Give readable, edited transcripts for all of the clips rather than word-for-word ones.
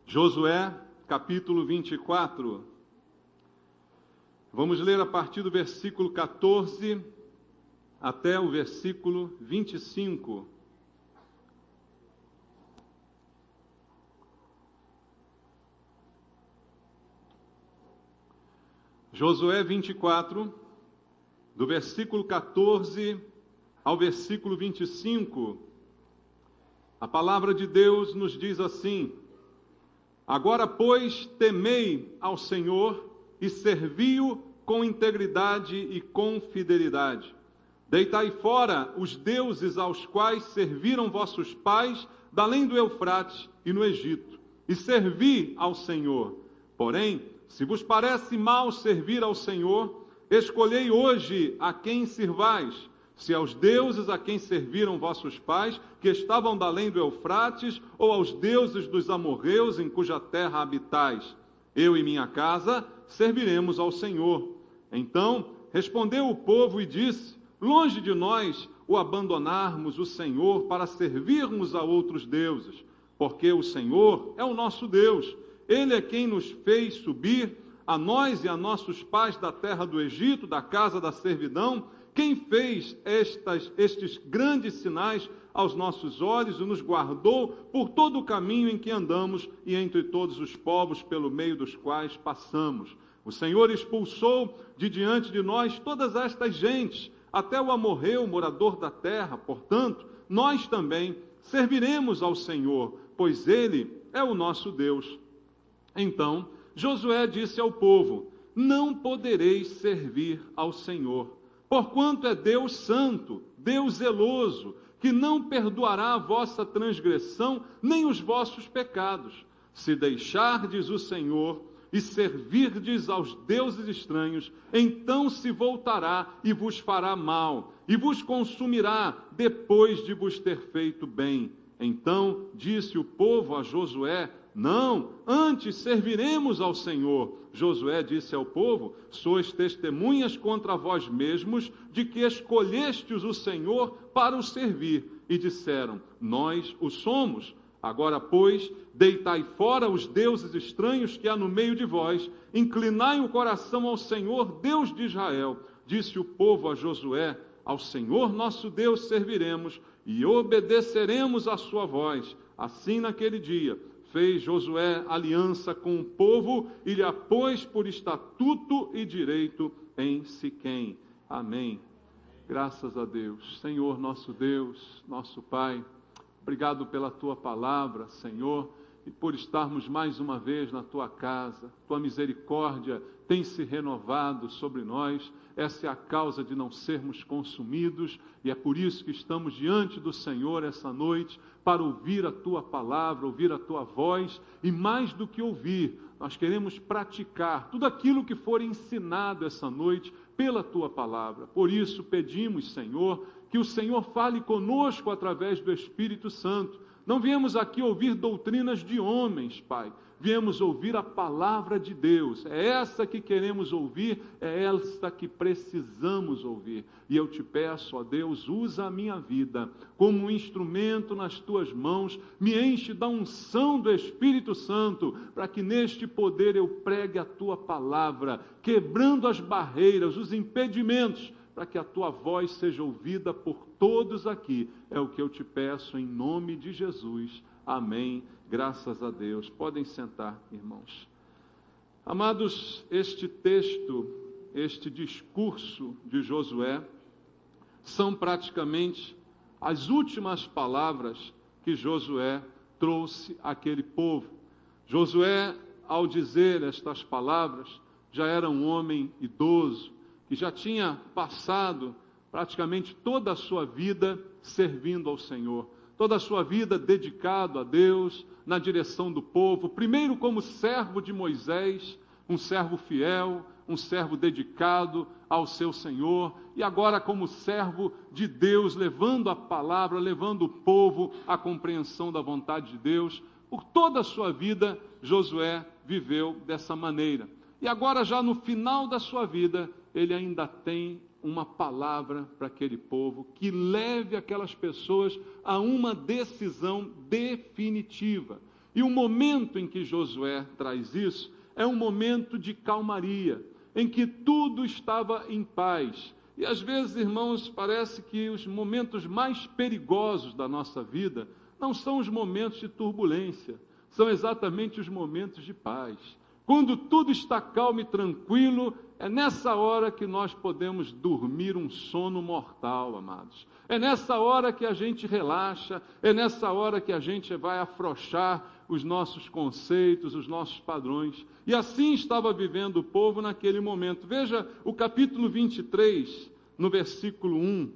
Josué, capítulo 24. Vamos ler a partir do versículo 14 até o versículo 25. Josué 24, do versículo 14 ao versículo 25. A palavra de Deus nos diz assim: Agora, pois, temei ao Senhor e servi-o com integridade e com fidelidade. Deitai fora os deuses aos quais serviram vossos pais, da além do Eufrates e no Egito, e servi ao Senhor. Porém, se vos parece mal servir ao Senhor, escolhei hoje a quem sirvais, se aos deuses a quem serviram vossos pais, que estavam da além do Eufrates, ou aos deuses dos amorreus em cuja terra habitais. Eu e minha casa serviremos ao Senhor. Então respondeu o povo e disse: Longe de nós o abandonarmos o Senhor para servirmos a outros deuses, porque o Senhor é o nosso Deus. Ele é quem nos fez subir, a nós e a nossos pais, da terra do Egito, da casa da servidão, quem fez estes grandes sinais aos nossos olhos e nos guardou por todo o caminho em que andamos e entre todos os povos pelo meio dos quais passamos. O Senhor expulsou de diante de nós todas estas gentes, até o amorreu, morador da terra. Portanto, nós também serviremos ao Senhor, pois Ele é o nosso Deus. Então Josué disse ao povo: Não podereis servir ao Senhor, porquanto é Deus santo, Deus zeloso, que não perdoará a vossa transgressão, nem os vossos pecados. Se deixardes o Senhor e servirdes aos deuses estranhos, então se voltará e vos fará mal, e vos consumirá depois de vos ter feito bem. Então disse o povo a Josué: Não, antes serviremos ao Senhor. Josué disse ao povo: Sois testemunhas contra vós mesmos de que escolhestes o Senhor para o servir. E disseram: Nós o somos. Agora, pois, deitai fora os deuses estranhos que há no meio de vós, inclinai o coração ao Senhor, Deus de Israel. Disse o povo a Josué: Ao Senhor nosso Deus serviremos e obedeceremos à sua voz. Assim, naquele dia, fez Josué aliança com o povo e lhe a pôs por estatuto e direito em Siquém. Amém. Graças a Deus. Senhor nosso Deus, nosso Pai, obrigado pela Tua palavra, Senhor, e por estarmos mais uma vez na Tua casa. Tua misericórdia tem se renovado sobre nós. Essa é a causa de não sermos consumidos, e é por isso que estamos diante do Senhor essa noite, para ouvir a Tua palavra, ouvir a Tua voz, e mais do que ouvir, nós queremos praticar tudo aquilo que for ensinado essa noite pela Tua palavra. Por isso pedimos, Senhor, que o Senhor fale conosco através do Espírito Santo. Não viemos aqui ouvir doutrinas de homens, Pai. Viemos ouvir a palavra de Deus. É essa que queremos ouvir, é essa que precisamos ouvir. E eu te peço, ó Deus, usa a minha vida como um instrumento nas tuas mãos, me enche da unção do Espírito Santo, para que neste poder eu pregue a tua palavra, quebrando as barreiras, os impedimentos, para que a tua voz seja ouvida por todos aqui. É o que eu te peço em nome de Jesus. Amém. Graças a Deus. Podem sentar, irmãos. Amados, este texto, este discurso de Josué, são praticamente as últimas palavras que Josué trouxe àquele povo. Josué, ao dizer estas palavras, já era um homem idoso, que já tinha passado praticamente toda a sua vida servindo ao Senhor, toda a sua vida dedicado a Deus, na direção do povo, primeiro como servo de Moisés, um servo fiel, um servo dedicado ao seu Senhor, e agora como servo de Deus, levando a palavra, levando o povo à compreensão da vontade de Deus. Por toda a sua vida, Josué viveu dessa maneira. E agora, já no final da sua vida, ele ainda tem uma palavra para aquele povo que leve aquelas pessoas a uma decisão definitiva. E o momento em que Josué traz isso é um momento de calmaria, em que tudo estava em paz. E às vezes, irmãos, parece que os momentos mais perigosos da nossa vida não são os momentos de turbulência, são exatamente os momentos de paz. Quando tudo está calmo e tranquilo, é nessa hora que nós podemos dormir um sono mortal, amados. É nessa hora que a gente relaxa, é nessa hora que a gente vai afrouxar os nossos conceitos, os nossos padrões. E assim estava vivendo o povo naquele momento. Veja o capítulo 23, no versículo 1,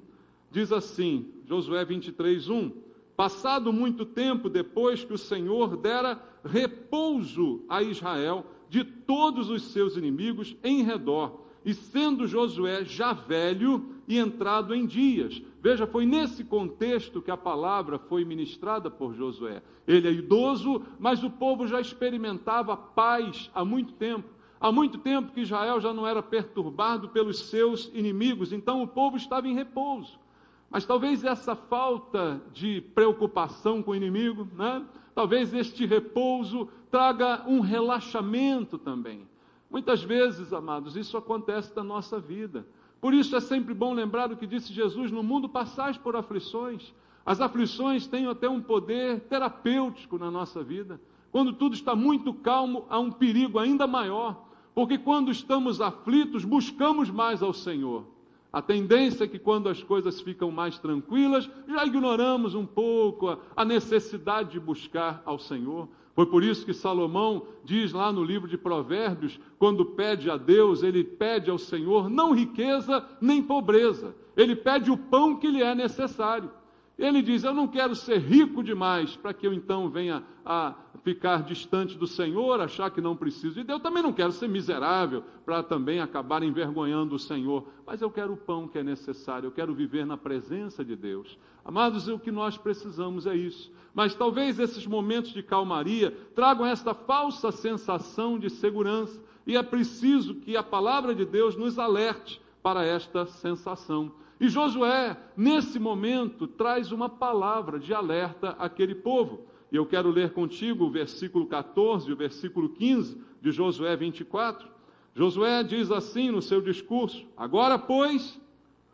diz assim, Josué 23, 1, passado muito tempo depois que o Senhor dera repouso a Israel de todos os seus inimigos em redor, e sendo Josué já velho e entrado em dias. Veja, foi nesse contexto que a palavra foi ministrada por Josué. Ele é idoso, mas o povo já experimentava paz há muito tempo. Há muito tempo que Israel já não era perturbado pelos seus inimigos, então o povo estava em repouso. Mas talvez essa falta de preocupação com o inimigo, né? Talvez este repouso traga um relaxamento também. Muitas vezes, amados, isso acontece na nossa vida. Por isso é sempre bom lembrar o que disse Jesus: no mundo passais por aflições. As aflições têm até um poder terapêutico na nossa vida. Quando tudo está muito calmo, há um perigo ainda maior, porque quando estamos aflitos, buscamos mais ao Senhor. A tendência é que quando as coisas ficam mais tranquilas, já ignoramos um pouco a necessidade de buscar ao Senhor. Foi por isso que Salomão diz lá no livro de Provérbios, quando pede a Deus, ele pede ao Senhor não riqueza nem pobreza. Ele pede o pão que lhe é necessário. Ele diz, eu não quero ser rico demais para que eu então venha a ficar distante do Senhor, achar que não preciso de Deus. Eu também não quero ser miserável para também acabar envergonhando o Senhor. Mas eu quero o pão que é necessário, eu quero viver na presença de Deus. Amados, o que nós precisamos é isso. Mas talvez esses momentos de calmaria tragam esta falsa sensação de segurança. E é preciso que a palavra de Deus nos alerte para esta sensação. E Josué, nesse momento, traz uma palavra de alerta àquele povo. E eu quero ler contigo o versículo 14 e o versículo 15 de Josué 24. Josué diz assim no seu discurso, agora, pois,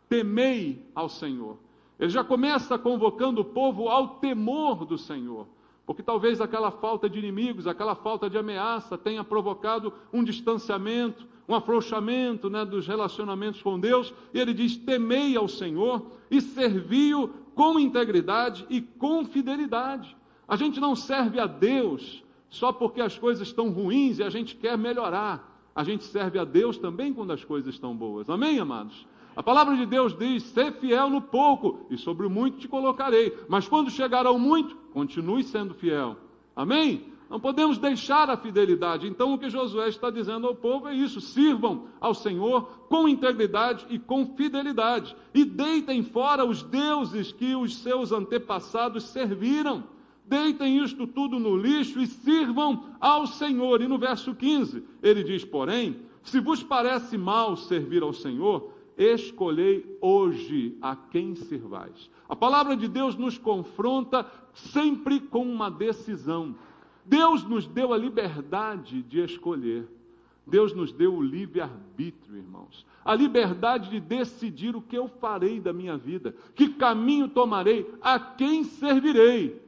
temei ao Senhor. Ele já começa convocando o povo ao temor do Senhor. Porque talvez aquela falta de inimigos, aquela falta de ameaça tenha provocado um distanciamento, um afrouxamento, dos relacionamentos com Deus. E ele diz, temei ao Senhor e servi-o com integridade e com fidelidade. A gente não serve a Deus só porque as coisas estão ruins e a gente quer melhorar. A gente serve a Deus também quando as coisas estão boas. Amém, amados? A palavra de Deus diz, ser fiel no pouco, e sobre o muito te colocarei. Mas quando chegar ao muito, continue sendo fiel. Amém? Não podemos deixar a fidelidade. Então o que Josué está dizendo ao povo é isso, sirvam ao Senhor com integridade e com fidelidade. E deitem fora os deuses que os seus antepassados serviram. Deitem isto tudo no lixo e sirvam ao Senhor. E no verso 15, ele diz, porém, se vos parece mal servir ao Senhor, escolhei hoje a quem sirvais. A palavra de Deus nos confronta sempre com uma decisão. Deus nos deu a liberdade de escolher. Deus nos deu o livre-arbítrio, irmãos. A liberdade de decidir o que eu farei da minha vida, que caminho tomarei, a quem servirei.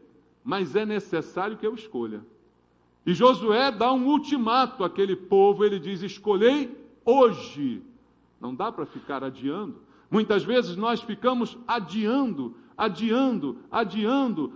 Mas é necessário que eu escolha. E Josué dá um ultimato àquele povo, ele diz, escolhei hoje. Não dá para ficar adiando. Muitas vezes nós ficamos adiando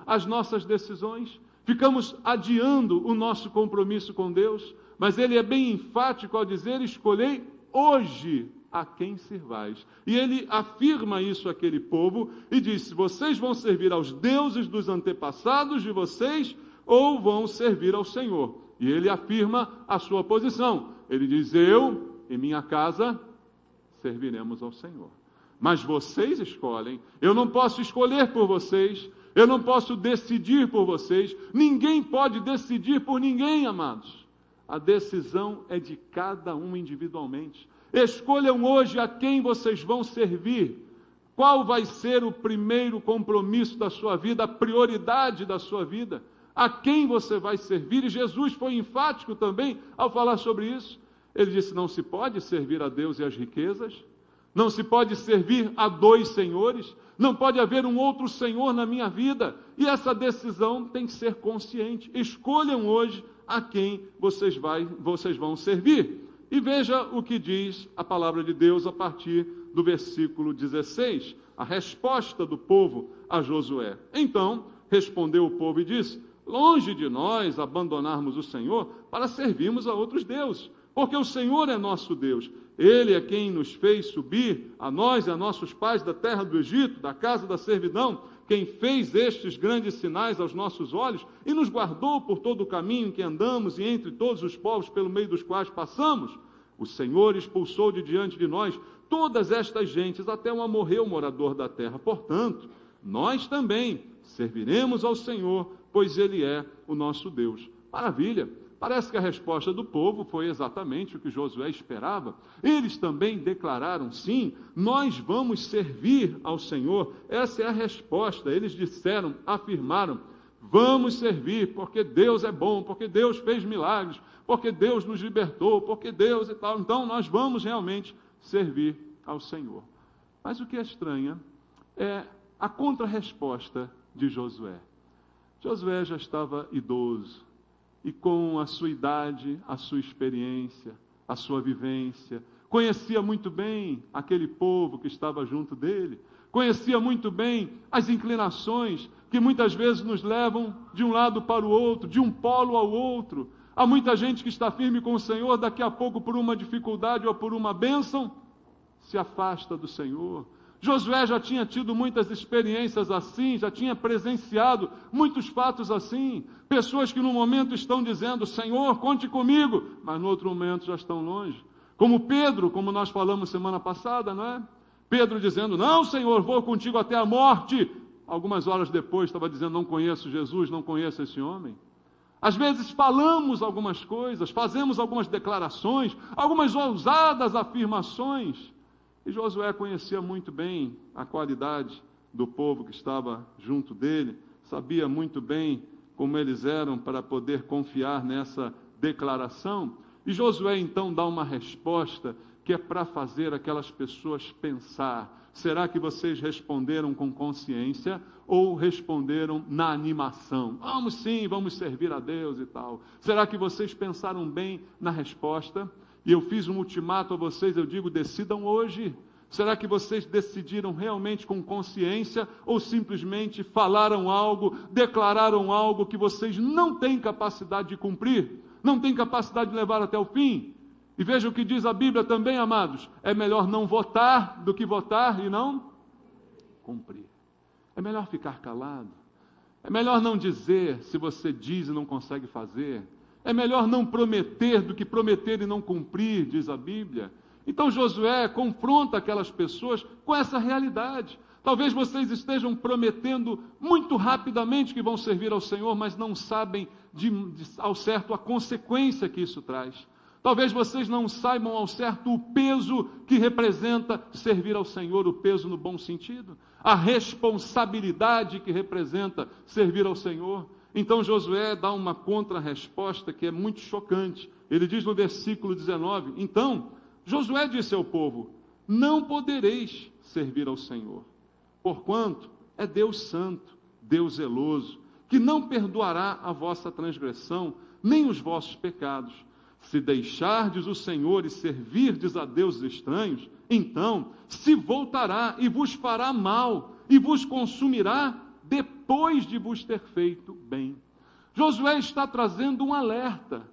as nossas decisões. Ficamos adiando o nosso compromisso com Deus. Mas ele é bem enfático ao dizer, escolhei hoje a quem sirvais. E ele afirma isso àquele povo e diz, vocês vão servir aos deuses dos antepassados de vocês ou vão servir ao Senhor. E ele afirma a sua posição. Ele diz, eu e minha casa serviremos ao Senhor. Mas vocês escolhem. Eu não posso escolher por vocês. Eu não posso decidir por vocês. Ninguém pode decidir por ninguém, amados. A decisão é de cada um individualmente. Escolham hoje a quem vocês vão servir. Qual vai ser o primeiro compromisso da sua vida, a prioridade da sua vida? A quem você vai servir? E Jesus foi enfático também ao falar sobre isso. Ele disse, não se pode servir a Deus e as riquezas, não se pode servir a dois senhores, não pode haver um outro senhor na minha vida. E essa decisão tem que ser consciente. Escolham hoje a quem vocês vão servir. E veja o que diz a palavra de Deus a partir do versículo 16, a resposta do povo a Josué. Então respondeu o povo e disse, longe de nós abandonarmos o Senhor para servirmos a outros deuses, porque o Senhor é nosso Deus. Ele é quem nos fez subir, a nós e a nossos pais, da terra do Egito, da casa da servidão, quem fez estes grandes sinais aos nossos olhos e nos guardou por todo o caminho em que andamos e entre todos os povos pelo meio dos quais passamos. O Senhor expulsou de diante de nós todas estas gentes, até um amorreu morador da terra. Portanto, nós também serviremos ao Senhor, pois Ele é o nosso Deus. Maravilha! Parece que a resposta do povo foi exatamente o que Josué esperava. Eles também declararam, sim, nós vamos servir ao Senhor. Essa é a resposta. Eles disseram, afirmaram, vamos servir, porque Deus é bom, porque Deus fez milagres, porque Deus nos libertou, porque Deus e tal. Então nós vamos realmente servir ao Senhor. Mas o que é estranho é a contra-resposta de Josué. Josué já estava idoso, e com a sua idade, a sua experiência, a sua vivência, conhecia muito bem aquele povo que estava junto dele, conhecia muito bem as inclinações que muitas vezes nos levam de um lado para o outro, de um polo ao outro. Há muita gente que está firme com o Senhor, daqui a pouco por uma dificuldade ou por uma bênção, se afasta do Senhor. Josué já tinha tido muitas experiências assim, já tinha presenciado muitos fatos assim. Pessoas que no momento estão dizendo, Senhor, conte comigo, mas no outro momento já estão longe. Como Pedro, como nós falamos semana passada, não é? Pedro dizendo, não, Senhor, vou contigo até a morte. Algumas horas depois estava dizendo, não conheço Jesus, não conheço esse homem. Às vezes falamos algumas coisas, fazemos algumas declarações, algumas ousadas afirmações. E Josué conhecia muito bem a qualidade do povo que estava junto dele, sabia muito bem como eles eram para poder confiar nessa declaração. E Josué então dá uma resposta que é para fazer aquelas pessoas pensar. Será que vocês responderam com consciência ou responderam na animação? Vamos sim, vamos servir a Deus e tal. Será que vocês pensaram bem na resposta? E eu fiz um ultimato a vocês, eu digo, decidam hoje. Será que vocês decidiram realmente com consciência ou simplesmente falaram algo, declararam algo que vocês não têm capacidade de cumprir, não têm capacidade de levar até o fim? E veja o que diz a Bíblia também, amados, é melhor não votar do que votar e não cumprir. É melhor ficar calado, é melhor não dizer se você diz e não consegue fazer. É melhor não prometer do que prometer e não cumprir, diz a Bíblia. Então Josué confronta aquelas pessoas com essa realidade. Talvez vocês estejam prometendo muito rapidamente que vão servir ao Senhor, mas não sabem ao certo a consequência que isso traz. Talvez vocês não saibam ao certo o peso que representa servir ao Senhor, o peso no bom sentido, a responsabilidade que representa servir ao Senhor. Então Josué dá uma contra-resposta que é muito chocante. Ele diz no versículo 19, então Josué disse ao povo, não podereis servir ao Senhor, porquanto é Deus santo, Deus zeloso, que não perdoará a vossa transgressão, nem os vossos pecados. Se deixardes o Senhor e servirdes a deuses estranhos, então se voltará e vos fará mal, e vos consumirá depois de vos ter feito bem. Josué está trazendo um alerta.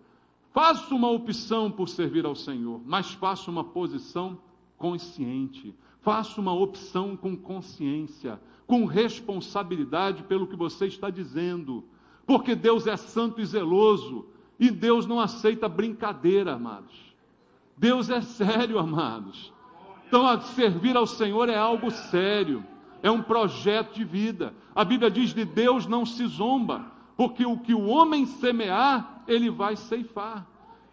Faça uma opção por servir ao Senhor, mas faça uma posição consciente. Faça uma opção com consciência, com responsabilidade pelo que você está dizendo. Porque Deus é santo e zeloso, e Deus não aceita brincadeira, amados. Deus é sério, amados. Então, servir ao Senhor é algo sério. É um projeto de vida. A Bíblia diz de Deus não se zomba, porque o que o homem semear, ele vai ceifar.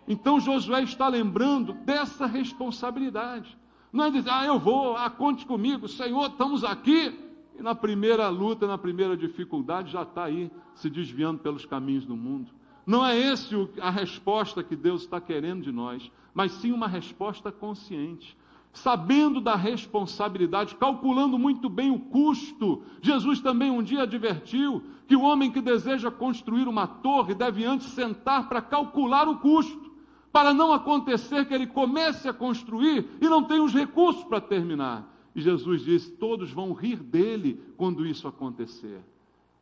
Então Josué está lembrando dessa responsabilidade. Não é dizer, eu vou, conte comigo, Senhor, estamos aqui. E na primeira luta, na primeira dificuldade, já está aí se desviando pelos caminhos do mundo. Não é esse a resposta que Deus está querendo de nós, mas sim uma resposta consciente, sabendo da responsabilidade, calculando muito bem o custo. Jesus também um dia advertiu que o homem que deseja construir uma torre deve antes sentar para calcular o custo, para não acontecer que ele comece a construir e não tenha os recursos para terminar. E Jesus disse, todos vão rir dele quando isso acontecer.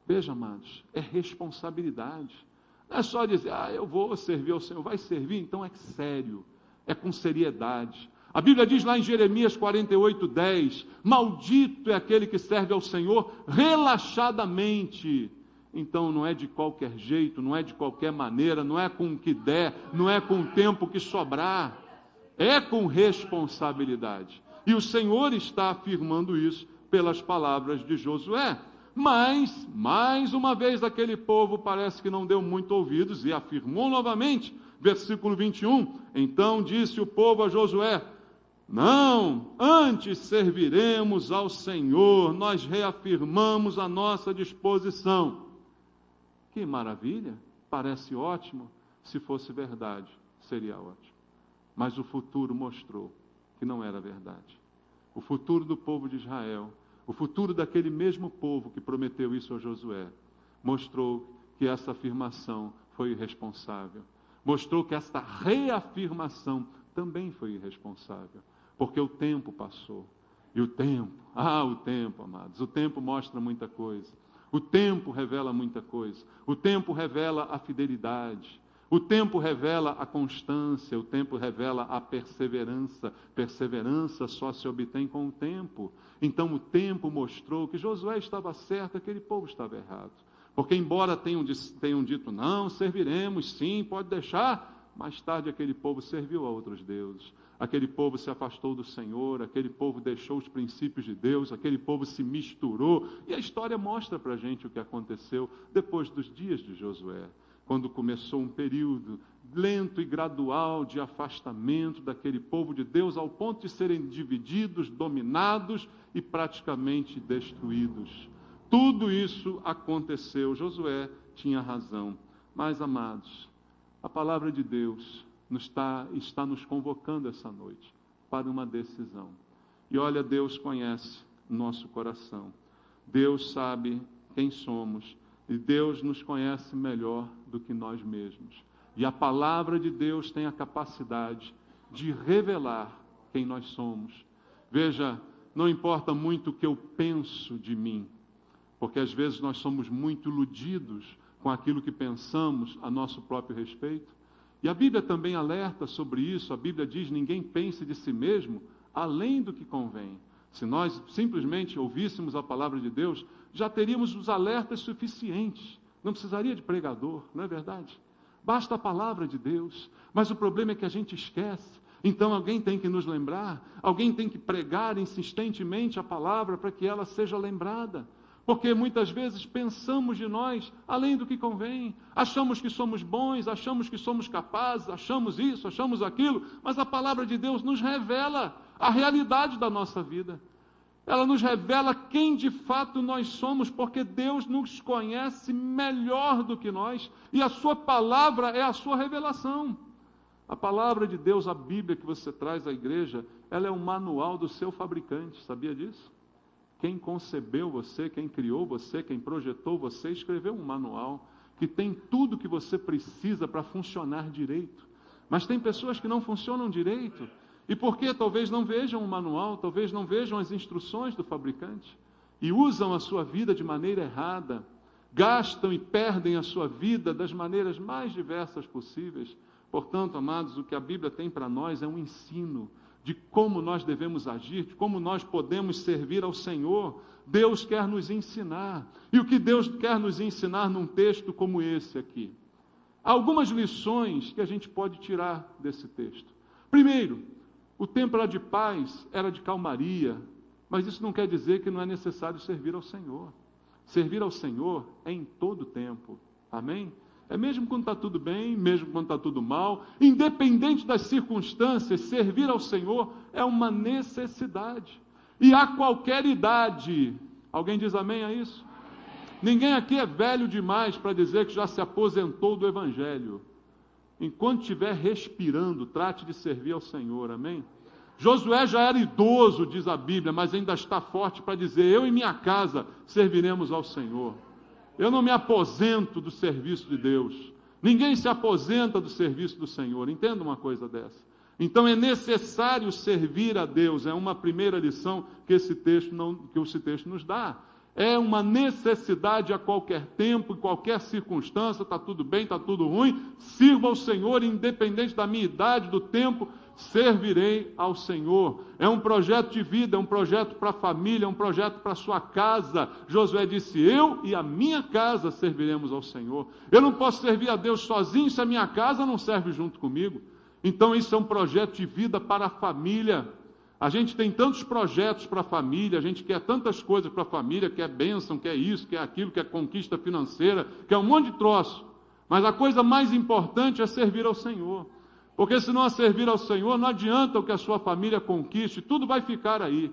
Veja, amados, é responsabilidade. Não é só dizer, eu vou servir ao Senhor. Vai servir? Então é sério, é com seriedade. A Bíblia diz lá em Jeremias 48:10, maldito é aquele que serve ao Senhor relaxadamente. Então não é de qualquer jeito, não é de qualquer maneira, não é com o que der, não é com o tempo que sobrar. É com responsabilidade. E o Senhor está afirmando isso pelas palavras de Josué. Mas, mais uma vez, aquele povo parece que não deu muito ouvidos e afirmou novamente, versículo 21, então disse o povo a Josué, não, antes serviremos ao Senhor, nós reafirmamos a nossa disposição. Que maravilha, parece ótimo, se fosse verdade, seria ótimo. Mas o futuro mostrou que não era verdade. O futuro do povo de Israel, o futuro daquele mesmo povo que prometeu isso a Josué, mostrou que essa afirmação foi irresponsável. Mostrou que esta reafirmação também foi irresponsável. Porque o tempo passou. E o tempo, amados, o tempo mostra muita coisa. O tempo revela muita coisa. O tempo revela a fidelidade. O tempo revela a constância, o tempo revela a perseverança. Perseverança só se obtém com o tempo. Então o tempo mostrou que Josué estava certo, aquele povo estava errado. Porque embora tenham dito, não, serviremos, sim, pode deixar, mais tarde aquele povo serviu a outros deuses. Aquele povo se afastou do Senhor, aquele povo deixou os princípios de Deus, aquele povo se misturou. E a história mostra para a gente o que aconteceu depois dos dias de Josué. Quando começou um período lento e gradual de afastamento daquele povo de Deus, ao ponto de serem divididos, dominados e praticamente destruídos. Tudo isso aconteceu. Josué tinha razão. Mas, amados, a palavra de Deus está nos convocando essa noite para uma decisão. E olha, Deus conhece nosso coração. Deus sabe quem somos. E Deus nos conhece melhor do que nós mesmos. E a palavra de Deus tem a capacidade de revelar quem nós somos. Veja, não importa muito o que eu penso de mim, porque às vezes nós somos muito iludidos com aquilo que pensamos a nosso próprio respeito. E a Bíblia também alerta sobre isso. A Bíblia diz, ninguém pense de si mesmo além do que convém. Se nós simplesmente ouvíssemos a palavra de Deus, já teríamos os alertas suficientes. Não precisaria de pregador, não é verdade? Basta a palavra de Deus. Mas o problema é que a gente esquece. Então alguém tem que nos lembrar, alguém tem que pregar insistentemente a palavra para que ela seja lembrada. Porque muitas vezes pensamos de nós além do que convém. Achamos que somos bons, achamos que somos capazes, achamos isso, achamos aquilo. Mas a palavra de Deus nos revela a realidade da nossa vida. Ela nos revela quem de fato nós somos, porque Deus nos conhece melhor do que nós. E a sua palavra é a sua revelação. A palavra de Deus, a Bíblia que você traz à igreja, ela é um manual do seu fabricante. Sabia disso? Quem concebeu você, quem criou você, quem projetou você, escreveu um manual que tem tudo que você precisa para funcionar direito. Mas tem pessoas que não funcionam direito. E por que talvez não vejam o manual, talvez não vejam as instruções do fabricante, e usam a sua vida de maneira errada, gastam e perdem a sua vida das maneiras mais diversas possíveis. Portanto, amados, o que a Bíblia tem para nós é um ensino de como nós devemos agir, de como nós podemos servir ao Senhor. Deus quer nos ensinar. E o que Deus quer nos ensinar num texto como esse aqui? Há algumas lições que a gente pode tirar desse texto. Primeiro, o tempo era de paz, era de calmaria, mas isso não quer dizer que não é necessário servir ao Senhor. Servir ao Senhor é em todo tempo. Amém? É mesmo quando está tudo bem, mesmo quando está tudo mal, independente das circunstâncias, servir ao Senhor é uma necessidade. E a qualquer idade. Alguém diz amém a isso? Ninguém aqui é velho demais para dizer que já se aposentou do Evangelho. Enquanto estiver respirando, trate de servir ao Senhor, amém? Josué já era idoso, diz a Bíblia, mas ainda está forte para dizer: eu e minha casa serviremos ao Senhor. Eu não me aposento do serviço de Deus. Ninguém se aposenta do serviço do Senhor. Entenda uma coisa dessa. Então é necessário servir a Deus. É uma primeira lição que esse texto nos dá. É uma necessidade a qualquer tempo, em qualquer circunstância, está tudo bem, está tudo ruim, sirva ao Senhor, independente da minha idade, do tempo, servirei ao Senhor. É um projeto de vida, é um projeto para a família, é um projeto para a sua casa. Josué disse: eu e a minha casa serviremos ao Senhor. Eu não posso servir a Deus sozinho se a minha casa não serve junto comigo. Então isso é um projeto de vida para a família. A gente tem tantos projetos para a família, a gente quer tantas coisas para a família, quer bênção, quer isso, quer aquilo, quer conquista financeira, quer um monte de troço. Mas a coisa mais importante é servir ao Senhor. Porque se não servir ao Senhor, não adianta o que a sua família conquiste, tudo vai ficar aí.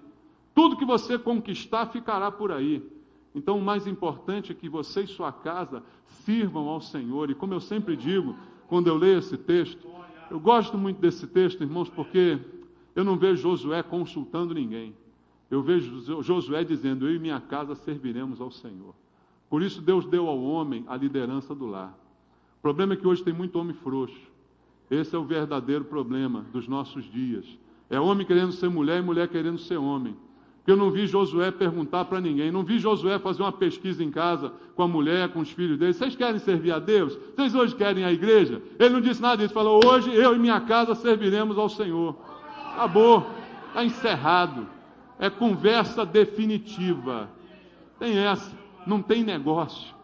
Tudo que você conquistar ficará por aí. Então o mais importante é que você e sua casa sirvam ao Senhor. E como eu sempre digo, quando eu leio esse texto, eu gosto muito desse texto, irmãos, porque eu não vejo Josué consultando ninguém. Eu vejo Josué dizendo: eu e minha casa serviremos ao Senhor. Por isso Deus deu ao homem a liderança do lar. O problema é que hoje tem muito homem frouxo. Esse é o verdadeiro problema dos nossos dias. É homem querendo ser mulher e mulher querendo ser homem. Porque eu não vi Josué perguntar para ninguém. Não vi Josué fazer uma pesquisa em casa com a mulher, com os filhos dele. Vocês querem servir a Deus? Vocês hoje querem a igreja? Ele não disse nada disso. Falou: hoje eu e minha casa serviremos ao Senhor. Acabou, está encerrado, é conversa definitiva. Tem essa, não tem negócio,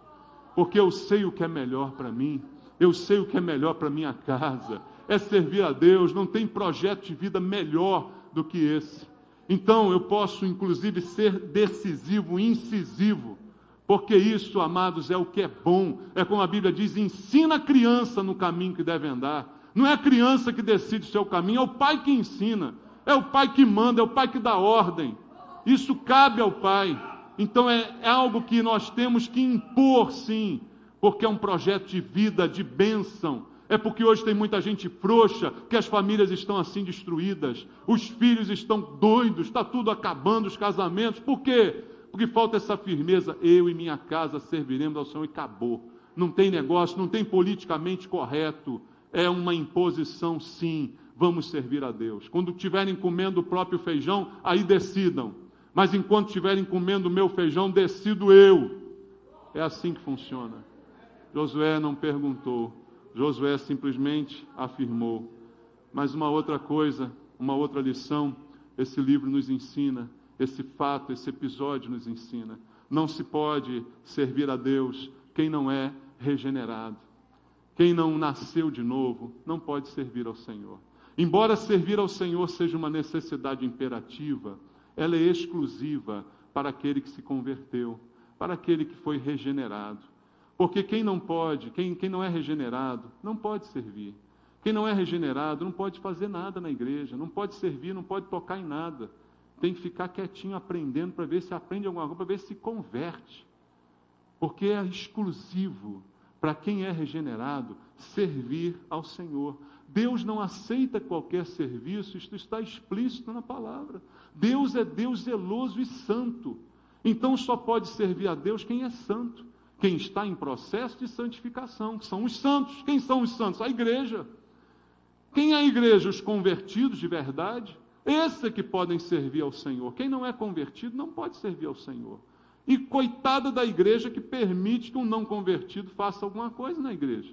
porque eu sei o que é melhor para mim, eu sei o que é melhor para minha casa, é servir a Deus. Não tem projeto de vida melhor do que esse. Então eu posso inclusive ser decisivo, incisivo, porque isso, amados, é o que é bom. É como a Bíblia diz: ensina a criança no caminho que deve andar. Não é a criança que decide o seu caminho, é o pai que ensina, é o pai que manda, é o pai que dá ordem. Isso cabe ao pai. Então é algo que nós temos que impor, sim, porque é um projeto de vida, de bênção. É porque hoje tem muita gente frouxa, que as famílias estão assim destruídas, os filhos estão doidos, está tudo acabando, os casamentos. Por quê? Porque falta essa firmeza: eu e minha casa serviremos ao Senhor, e acabou. Não tem negócio, não tem politicamente correto. É uma imposição, sim. Vamos servir a Deus. Quando estiverem comendo o próprio feijão, aí decidam. Mas enquanto estiverem comendo o meu feijão, decido eu. É assim que funciona. Josué não perguntou. Josué simplesmente afirmou. Mas uma outra coisa, uma outra lição, esse livro nos ensina, esse fato, esse episódio nos ensina. Não se pode servir a Deus quem não é regenerado. Quem não nasceu de novo não pode servir ao Senhor. Embora servir ao Senhor seja uma necessidade imperativa, ela é exclusiva para aquele que se converteu, para aquele que foi regenerado. Porque quem não pode, quem não é regenerado, não pode servir. Quem não é regenerado não pode fazer nada na igreja, não pode servir, não pode tocar em nada. Tem que ficar quietinho aprendendo para ver se aprende alguma coisa, para ver se converte. Porque é exclusivo para quem é regenerado servir ao Senhor. Deus não aceita qualquer serviço, isto está explícito na palavra. Deus é Deus zeloso e santo. Então só pode servir a Deus quem é santo, quem está em processo de santificação, que são os santos. Quem são os santos? A igreja. Quem é a igreja? Os convertidos de verdade. Esses é que podem servir ao Senhor. Quem não é convertido não pode servir ao Senhor. E coitada da igreja que permite que um não convertido faça alguma coisa na igreja.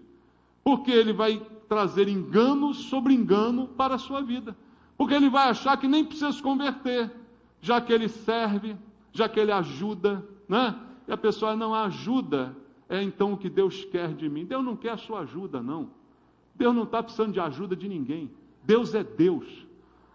Porque ele vai trazer engano sobre engano para a sua vida. Porque ele vai achar que nem precisa se converter, já que ele serve, já que ele ajuda, né? E a pessoa não ajuda, é então o que Deus quer de mim. Deus não quer a sua ajuda, não. Deus não está precisando de ajuda de ninguém. Deus é Deus.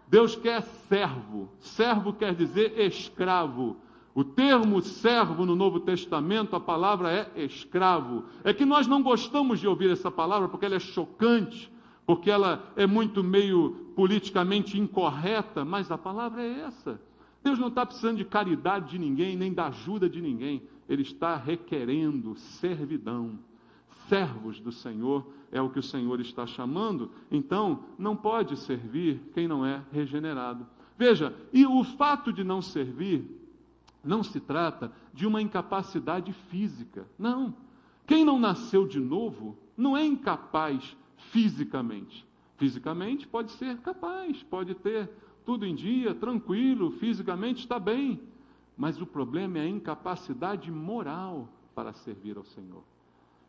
Deus quer servo. Servo quer dizer escravo. O termo servo no Novo Testamento, a palavra é escravo. É que nós não gostamos de ouvir essa palavra porque ela é chocante, porque ela é muito meio politicamente incorreta, mas a palavra é essa. Deus não está precisando de caridade de ninguém, nem da ajuda de ninguém. Ele está requerendo servidão. Servos do Senhor é o que o Senhor está chamando. Então, não pode servir quem não é regenerado. Veja, e o fato de não servir não se trata de uma incapacidade física. Não. Quem não nasceu de novo não é incapaz fisicamente. Fisicamente pode ser capaz, pode ter tudo em dia, tranquilo, fisicamente está bem. Mas o problema é a incapacidade moral para servir ao Senhor.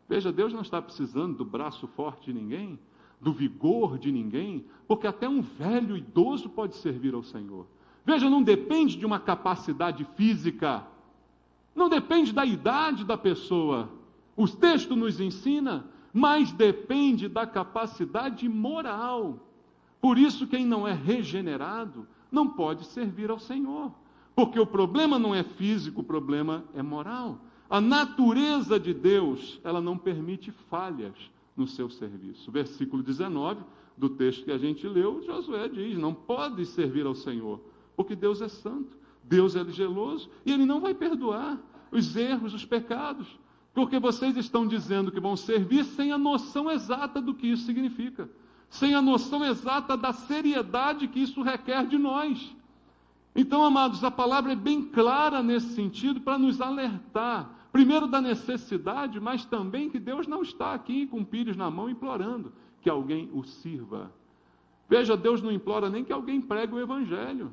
Veja, Deus não está precisando do braço forte de ninguém, do vigor de ninguém, porque até um velho idoso pode servir ao Senhor. Veja, não depende de uma capacidade física, não depende da idade da pessoa. O texto nos ensina, mas depende da capacidade moral. Por isso, quem não é regenerado não pode servir ao Senhor, porque o problema não é físico, o problema é moral. A natureza de Deus, ela não permite falhas no seu serviço. Versículo 19 do texto que a gente leu, Josué diz: não pode servir ao Senhor, porque Deus é santo, Deus é zeloso, e Ele não vai perdoar os erros, os pecados, porque vocês estão dizendo que vão servir sem a noção exata do que isso significa, sem a noção exata da seriedade que isso requer de nós. Então, amados, a palavra é bem clara nesse sentido para nos alertar, primeiro da necessidade, mas também que Deus não está aqui com pires na mão implorando que alguém o sirva. Veja, Deus não implora nem que alguém pregue o Evangelho.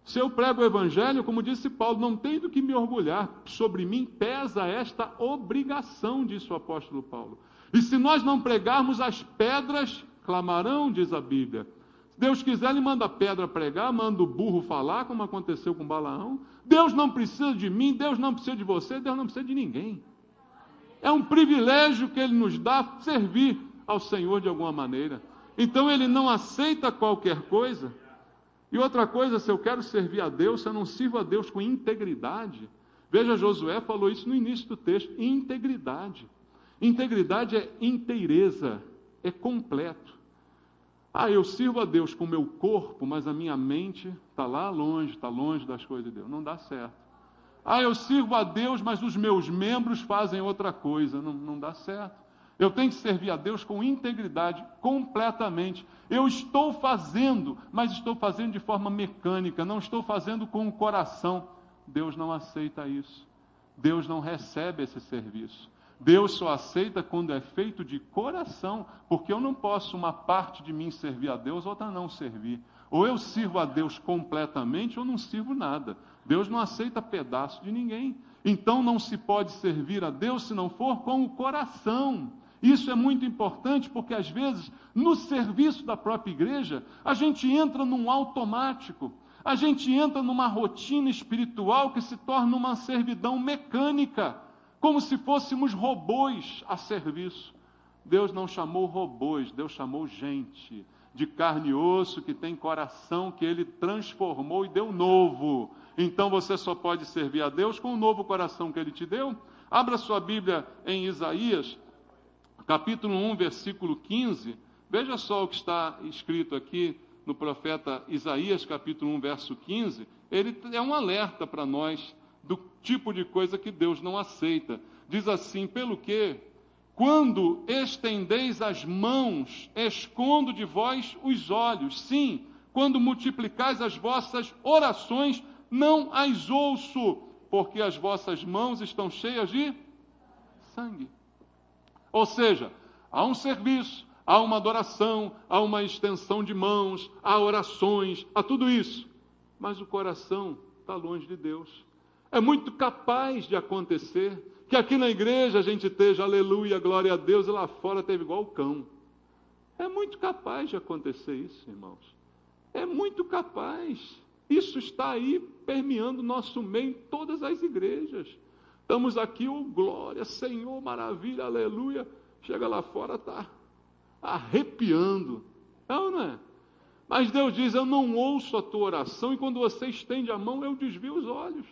Se eu prego o Evangelho, como disse Paulo, não tenho do que me orgulhar, sobre mim pesa esta obrigação, disse o apóstolo Paulo. E se nós não pregarmos, as pedras clamarão, diz a Bíblia. Se Deus quiser, Ele manda a pedra pregar, manda o burro falar, como aconteceu com Balaão. Deus não precisa de mim, Deus não precisa de você, Deus não precisa de ninguém. É um privilégio que Ele nos dá servir ao Senhor de alguma maneira. Então Ele não aceita qualquer coisa. E outra coisa, se eu quero servir a Deus, se eu não sirvo a Deus com integridade. Veja, Josué falou isso no início do texto, integridade. Integridade é inteireza, é completo. Eu sirvo a Deus com o meu corpo, mas a minha mente está lá longe, está longe das coisas de Deus. Não dá certo. Eu sirvo a Deus, mas os meus membros fazem outra coisa. Não dá certo. Eu tenho que servir a Deus com integridade, completamente. Eu estou fazendo, mas estou fazendo de forma mecânica, não estou fazendo com o coração. Deus não aceita isso. Deus não recebe esse serviço. Deus só aceita quando é feito de coração, porque eu não posso uma parte de mim servir a Deus, outra não servir. Ou eu sirvo a Deus completamente, ou não sirvo nada. Deus não aceita pedaço de ninguém. Então não se pode servir a Deus se não for com o coração. Isso é muito importante, porque às vezes, no serviço da própria igreja, a gente entra num automático, a gente entra numa rotina espiritual que se torna uma servidão mecânica, como se fôssemos robôs a serviço. Deus não chamou robôs, Deus chamou gente de carne e osso, que tem coração, que Ele transformou e deu novo. Então você só pode servir a Deus com o novo coração que Ele te deu. Abra sua Bíblia em Isaías, capítulo 1, versículo 15. Veja só o que está escrito aqui no profeta Isaías, capítulo 1, verso 15. Ele é um alerta para nós do tipo de coisa que Deus não aceita. Diz assim: pelo que, quando estendeis as mãos, escondo de vós os olhos. Sim, quando multiplicais as vossas orações, não as ouço, porque as vossas mãos estão cheias de sangue. Ou seja, há um serviço, há uma adoração, há uma extensão de mãos, há orações, há tudo isso. Mas o coração está longe de Deus. É muito capaz de acontecer que aqui na igreja a gente esteja aleluia, glória a Deus, e lá fora teve igual o cão. É muito capaz de acontecer isso, irmãos. É muito capaz. Isso está aí permeando nosso meio em todas as igrejas. Estamos aqui, glória, Senhor, maravilha, aleluia. Chega lá fora, está arrepiando. Não é? Mas Deus diz: eu não ouço a tua oração, e quando você estende a mão, eu desvio os olhos.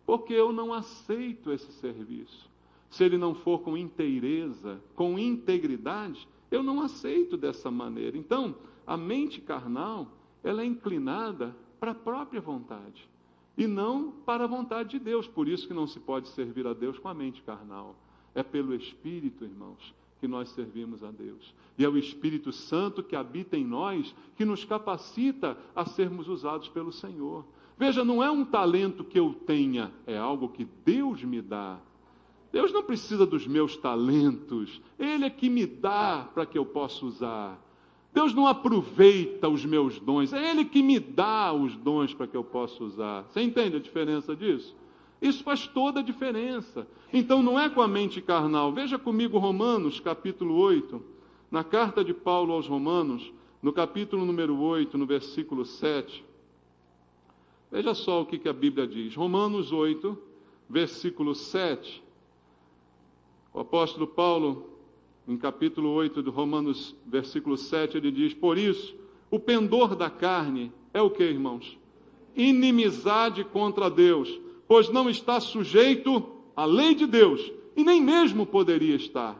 porque eu não aceito esse serviço. Se ele não for com inteireza, com integridade, eu não aceito dessa maneira. Então, a mente carnal, ela é inclinada para a própria vontade, e não para a vontade de Deus. Por isso que não se pode servir a Deus com a mente carnal. É pelo Espírito, irmãos, que nós servimos a Deus. E é o Espírito Santo que habita em nós, que nos capacita a sermos usados pelo Senhor. Veja, não é um talento que eu tenha, é algo que Deus me dá. Deus não precisa dos meus talentos, Ele é que me dá para que eu possa usar. Deus não aproveita os meus dons, é Ele que me dá os dons para que eu possa usar. Você entende a diferença disso? Isso faz toda a diferença. Então não é com a mente carnal. Veja comigo Romanos, capítulo 8, na carta de Paulo aos Romanos, no capítulo número 8, no versículo 7. Veja só o que a Bíblia diz. Romanos 8, versículo 7. O apóstolo Paulo, em capítulo 8 de Romanos, versículo 7, ele diz: por isso, o pendor da carne é o que, irmãos? Inimizade contra Deus, pois não está sujeito à lei de Deus, e nem mesmo poderia estar,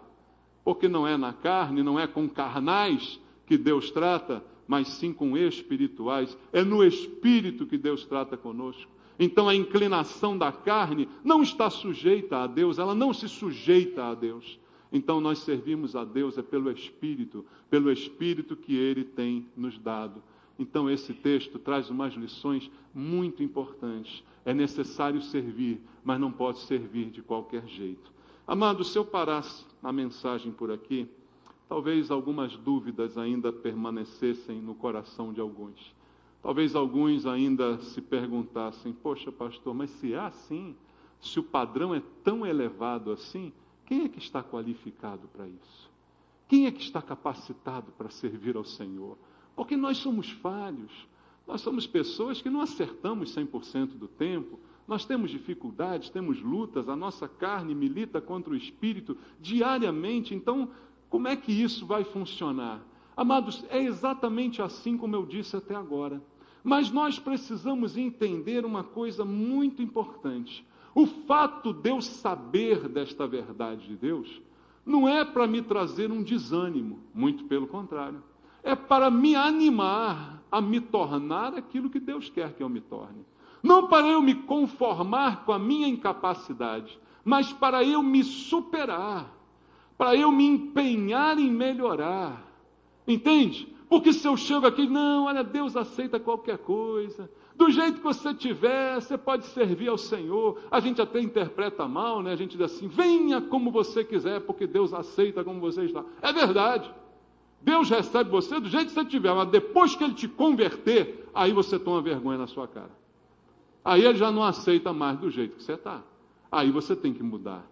porque não é na carne, não é com carnais que Deus trata, mas sim com espirituais. É no Espírito que Deus trata conosco. Então a inclinação da carne não está sujeita a Deus, ela não se sujeita a Deus. Então nós servimos a Deus é pelo Espírito que Ele tem nos dado. Então esse texto traz umas lições muito importantes. É necessário servir, mas não pode servir de qualquer jeito. Amado, se eu parasse a mensagem por aqui, talvez algumas dúvidas ainda permanecessem no coração de alguns. Talvez alguns ainda se perguntassem: poxa, pastor, mas se é assim, se o padrão é tão elevado assim, quem é que está qualificado para isso? Quem é que está capacitado para servir ao Senhor? Porque nós somos falhos, nós somos pessoas que não acertamos 100% do tempo, nós temos dificuldades, temos lutas, a nossa carne milita contra o Espírito diariamente. Então, como é que isso vai funcionar? Amados, é exatamente assim como eu disse até agora. Mas nós precisamos entender uma coisa muito importante. O fato de eu saber desta verdade de Deus, não é para me trazer um desânimo, muito pelo contrário. É para me animar a me tornar aquilo que Deus quer que eu me torne. Não para eu me conformar com a minha incapacidade, mas para eu me superar, para eu me empenhar em melhorar. Entende? Porque se eu chego aqui, não, olha, Deus aceita qualquer coisa. Do jeito que você tiver, você pode servir ao Senhor. A gente até interpreta mal, né? A gente diz assim: venha como você quiser, porque Deus aceita como você está. É verdade. Deus recebe você do jeito que você tiver, mas depois que Ele te converter, aí você toma vergonha na sua cara. Aí Ele já não aceita mais do jeito que você está. Aí você tem que mudar.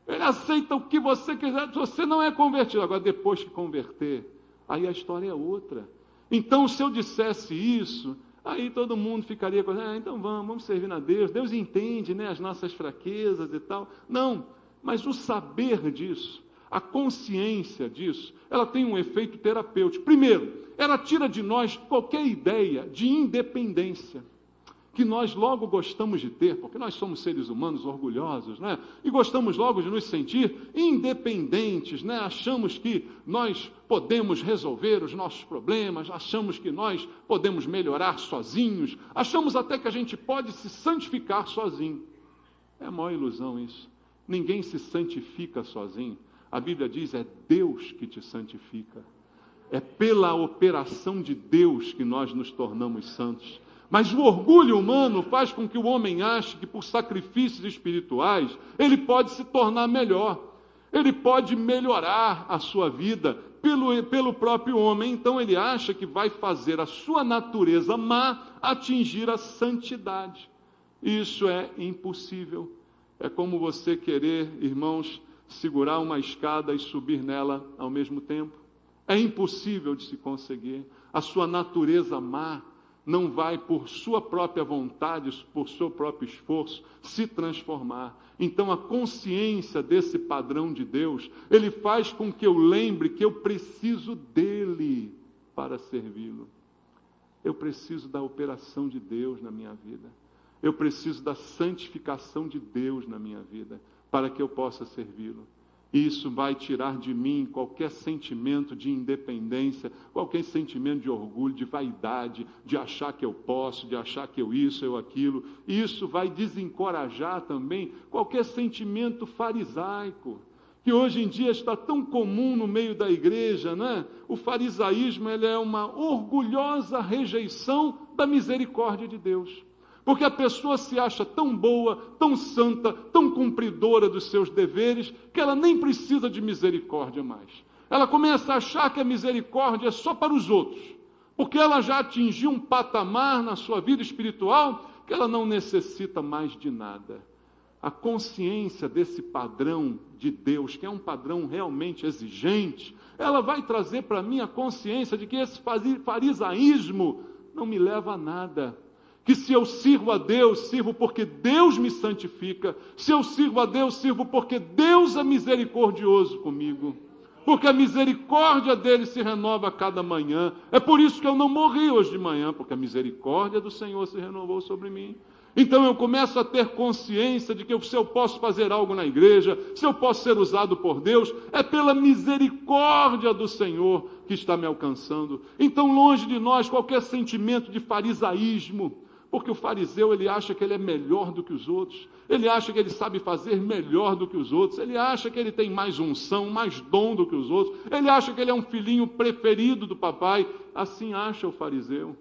Ele aceita o que você quiser, se você não é convertido. Agora, depois que converter, aí a história é outra. Então, se eu dissesse isso, aí todo mundo ficaria com, então vamos servir a Deus. Deus entende, né, as nossas fraquezas e tal. Não, mas o saber disso, a consciência disso, ela tem um efeito terapêutico. Primeiro, ela tira de nós qualquer ideia de independência, que nós logo gostamos de ter, porque nós somos seres humanos orgulhosos, né? E gostamos logo de nos sentir independentes, né? Achamos que nós podemos resolver os nossos problemas, achamos que nós podemos melhorar sozinhos, achamos até que a gente pode se santificar sozinho. É a maior ilusão isso. Ninguém se santifica sozinho. A Bíblia diz, é Deus que te santifica. É pela operação de Deus que nós nos tornamos santos. Mas o orgulho humano faz com que o homem ache que por sacrifícios espirituais ele pode se tornar melhor. Ele pode melhorar a sua vida pelo próprio homem. Então ele acha que vai fazer a sua natureza má atingir a santidade. Isso é impossível. É como você querer, irmãos, segurar uma escada e subir nela ao mesmo tempo. É impossível de se conseguir. A sua natureza má não vai, por sua própria vontade, por seu próprio esforço, se transformar. Então, a consciência desse padrão de Deus, ele faz com que eu lembre que eu preciso dele para servi-lo. Eu preciso da operação de Deus na minha vida. Eu preciso da santificação de Deus na minha vida, para que eu possa servi-lo. E isso vai tirar de mim qualquer sentimento de independência, qualquer sentimento de orgulho, de vaidade, de achar que eu posso, de achar que eu isso, eu aquilo. E isso vai desencorajar também qualquer sentimento farisaico, que hoje em dia está tão comum no meio da igreja, né? O farisaísmo, ele é uma orgulhosa rejeição da misericórdia de Deus. Porque a pessoa se acha tão boa, tão santa, tão cumpridora dos seus deveres, que ela nem precisa de misericórdia mais. Ela começa a achar que a misericórdia é só para os outros, porque ela já atingiu um patamar na sua vida espiritual que ela não necessita mais de nada. A consciência desse padrão de Deus, que é um padrão realmente exigente, ela vai trazer para mim a consciência de que esse farisaísmo não me leva a nada. Que se eu sirvo a Deus, sirvo porque Deus me santifica. Se eu sirvo a Deus, sirvo porque Deus é misericordioso comigo. Porque a misericórdia dele se renova a cada manhã. É por isso que eu não morri hoje de manhã, porque a misericórdia do Senhor se renovou sobre mim. Então eu começo a ter consciência de que se eu posso fazer algo na igreja, se eu posso ser usado por Deus, é pela misericórdia do Senhor que está me alcançando. Então longe de nós qualquer sentimento de farisaísmo, porque o fariseu, ele acha que ele é melhor do que os outros, ele acha que ele sabe fazer melhor do que os outros, ele acha que ele tem mais unção, mais dom do que os outros, ele acha que ele é um filhinho preferido do papai, assim acha o fariseu.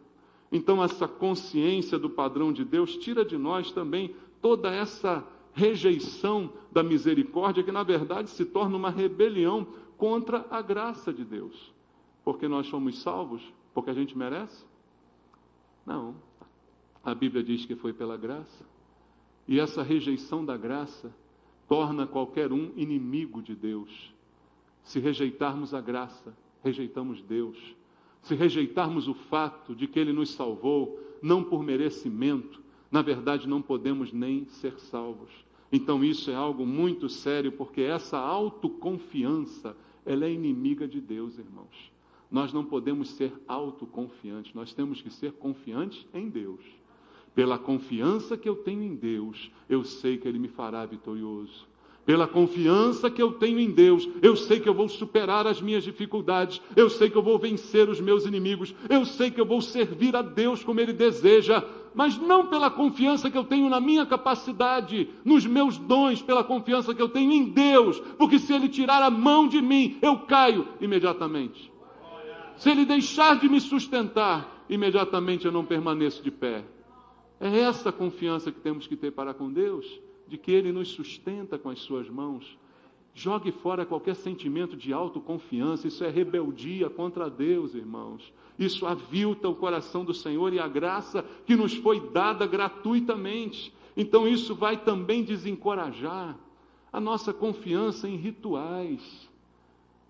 Então essa consciência do padrão de Deus tira de nós também toda essa rejeição da misericórdia, que na verdade se torna uma rebelião contra a graça de Deus. Porque nós somos salvos? Porque a gente merece? Não. A Bíblia diz que foi pela graça. E essa rejeição da graça torna qualquer um inimigo de Deus. Se rejeitarmos a graça, rejeitamos Deus. Se rejeitarmos o fato de que Ele nos salvou, não por merecimento, na verdade não podemos nem ser salvos. Então isso é algo muito sério, porque essa autoconfiança, ela é inimiga de Deus, irmãos. Nós não podemos ser autoconfiantes, nós temos que ser confiantes em Deus. Pela confiança que eu tenho em Deus, eu sei que Ele me fará vitorioso. Pela confiança que eu tenho em Deus, eu sei que eu vou superar as minhas dificuldades, eu sei que eu vou vencer os meus inimigos, eu sei que eu vou servir a Deus como Ele deseja, mas não pela confiança que eu tenho na minha capacidade, nos meus dons, pela confiança que eu tenho em Deus, porque se Ele tirar a mão de mim, eu caio imediatamente. Se Ele deixar de me sustentar, imediatamente eu não permaneço de pé. É essa confiança que temos que ter para com Deus, de que Ele nos sustenta com as suas mãos. Jogue fora qualquer sentimento de autoconfiança, isso é rebeldia contra Deus, irmãos. Isso avilta o coração do Senhor e a graça que nos foi dada gratuitamente. Então isso vai também desencorajar a nossa confiança em rituais.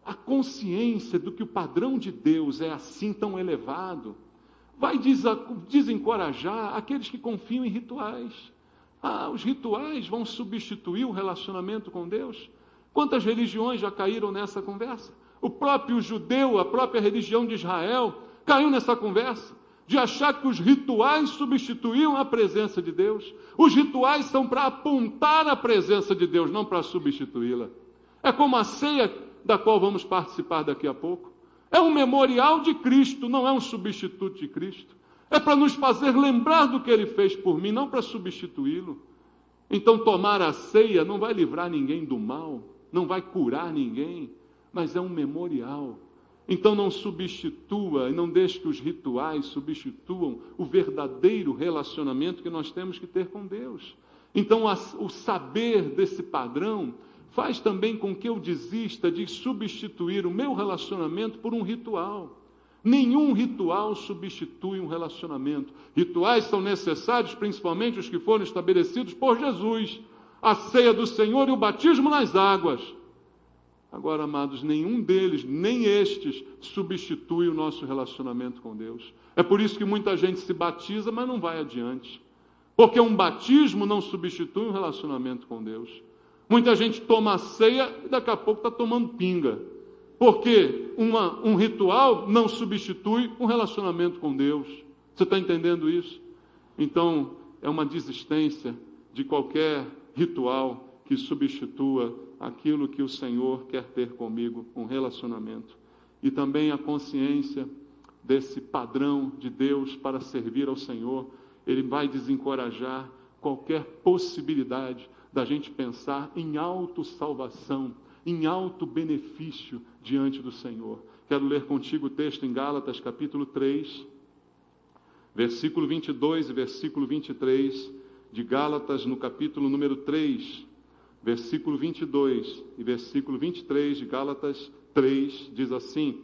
A consciência do que o padrão de Deus é assim tão elevado, vai desencorajar aqueles que confiam em rituais. Os rituais vão substituir o relacionamento com Deus? Quantas religiões já caíram nessa conversa? O próprio judeu, a própria religião de Israel, caiu nessa conversa, de achar que os rituais substituíam a presença de Deus. Os rituais são para apontar a presença de Deus, não para substituí-la. É como a ceia da qual vamos participar daqui a pouco. É um memorial de Cristo, não é um substituto de Cristo. É para nos fazer lembrar do que Ele fez por mim, não para substituí-lo. Então tomar a ceia não vai livrar ninguém do mal, não vai curar ninguém, mas é um memorial. Então não substitua e não deixe que os rituais substituam o verdadeiro relacionamento que nós temos que ter com Deus. Então o saber desse padrão faz também com que eu desista de substituir o meu relacionamento por um ritual. Nenhum ritual substitui um relacionamento. Rituais são necessários, principalmente os que foram estabelecidos por Jesus. A ceia do Senhor e o batismo nas águas. Agora, amados, nenhum deles, nem estes, substitui o nosso relacionamento com Deus. É por isso que muita gente se batiza, mas não vai adiante. Porque um batismo não substitui um relacionamento com Deus. Muita gente toma a ceia e daqui a pouco está tomando pinga. Porque um ritual não substitui um relacionamento com Deus. Você está entendendo isso? Então, é uma desistência de qualquer ritual que substitua aquilo que o Senhor quer ter comigo, um relacionamento. E também a consciência desse padrão de Deus para servir ao Senhor, ele vai desencorajar qualquer possibilidade da gente pensar em autossalvação, em auto-benefício diante do Senhor. Quero ler contigo o texto em Gálatas, capítulo 3, versículo 22 e versículo 23, de Gálatas, no capítulo número 3, versículo 22 e versículo 23 de Gálatas 3, diz assim: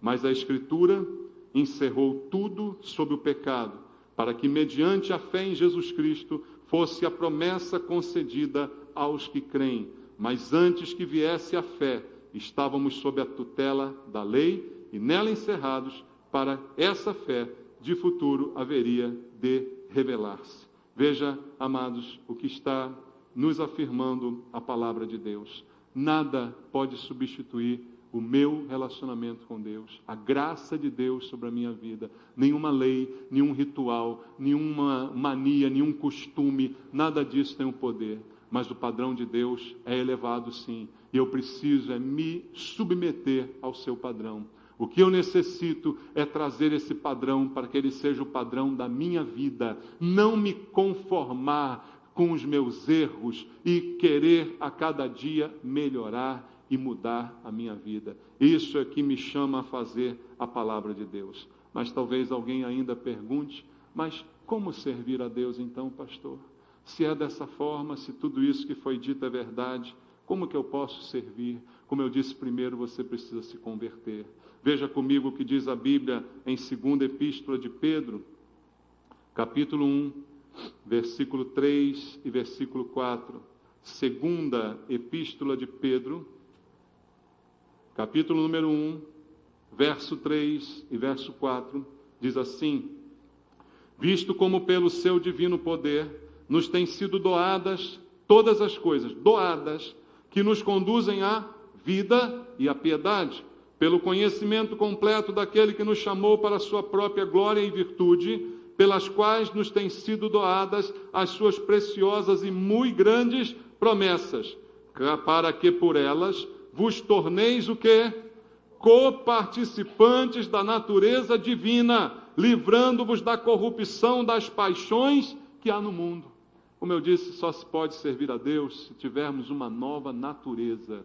mas a Escritura encerrou tudo sob o pecado, para que mediante a fé em Jesus Cristo fosse a promessa concedida aos que creem. Mas antes que viesse a fé, estávamos sob a tutela da lei e nela encerrados, para essa fé de futuro haveria de revelar-se. Veja, amados, o que está nos afirmando a palavra de Deus. Nada pode substituir o meu relacionamento com Deus, a graça de Deus sobre a minha vida. Nenhuma lei, nenhum ritual, nenhuma mania, nenhum costume, nada disso tem o poder. Mas o padrão de Deus é elevado, sim, e eu preciso me submeter ao seu padrão. O que eu necessito é trazer esse padrão para que ele seja o padrão da minha vida, não me conformar com os meus erros e querer a cada dia melhorar e mudar a minha vida. Isso é que me chama a fazer a palavra de Deus. Mas talvez alguém ainda pergunte: mas como servir a Deus então, pastor? Se é dessa forma, se tudo isso que foi dito é verdade, como que eu posso servir? Como eu disse primeiro, você precisa se converter. Veja comigo o que diz a Bíblia em 2ª Epístola de Pedro, capítulo 1, versículo 3 e versículo 4. 2ª Epístola de Pedro, capítulo número 1, verso 3 e verso 4, diz assim: visto como pelo seu divino poder nos têm sido doadas todas as coisas, doadas, que nos conduzem à vida e à piedade, pelo conhecimento completo daquele que nos chamou para a sua própria glória e virtude, pelas quais nos têm sido doadas as suas preciosas e muito grandes promessas, para que por elas vos torneis o quê? Coparticipantes da natureza divina, livrando-vos da corrupção das paixões que há no mundo. Como eu disse, só se pode servir a Deus se tivermos uma nova natureza.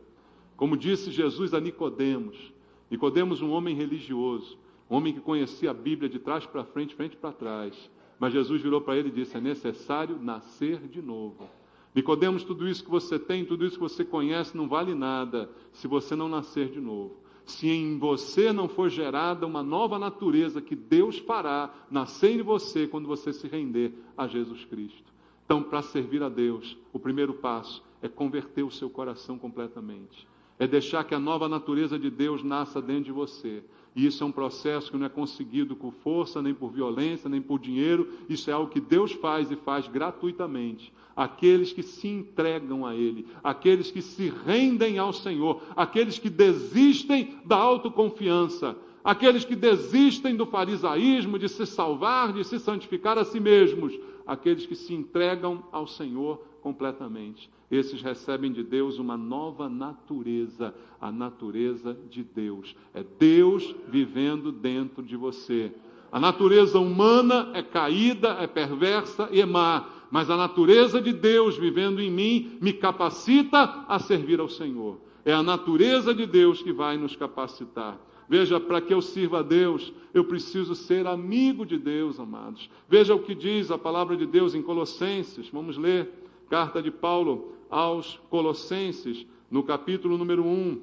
Como disse Jesus a Nicodemos, Nicodemos, um homem religioso, um homem que conhecia a Bíblia de trás para frente, frente para trás. Mas Jesus virou para ele e disse: é necessário nascer de novo. Nicodemos, tudo isso que você tem, tudo isso que você conhece, não vale nada se você não nascer de novo. Se em você não for gerada uma nova natureza que Deus fará nascer em você quando você se render a Jesus Cristo. Então, para servir a Deus, o primeiro passo é converter o seu coração completamente. É deixar que a nova natureza de Deus nasça dentro de você. E isso é um processo que não é conseguido com força, nem por violência, nem por dinheiro. Isso é algo que Deus faz e faz gratuitamente. Aqueles que se entregam a Ele, aqueles que se rendem ao Senhor, aqueles que desistem da autoconfiança, aqueles que desistem do farisaísmo, de se salvar, de se santificar a si mesmos, aqueles que se entregam ao Senhor completamente. Esses recebem de Deus uma nova natureza, a natureza de Deus. É Deus vivendo dentro de você. A natureza humana é caída, é perversa e é má, mas a natureza de Deus vivendo em mim me capacita a servir ao Senhor. É a natureza de Deus que vai nos capacitar. Veja, para que eu sirva a Deus, eu preciso ser amigo de Deus, amados. Veja o que diz a palavra de Deus em Colossenses. Vamos ler, carta de Paulo aos Colossenses, no capítulo número 1.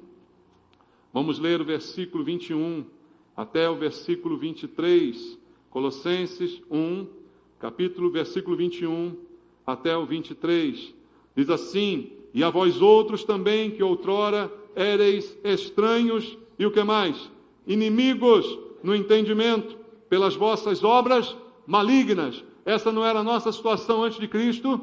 Vamos ler o versículo 21 até o versículo 23. Colossenses 1, versículo 21 até o 23. Diz assim: e a vós outros também, que outrora éreis estranhos, e o que mais? Inimigos no entendimento, pelas vossas obras malignas. Essa não era a nossa situação antes de Cristo?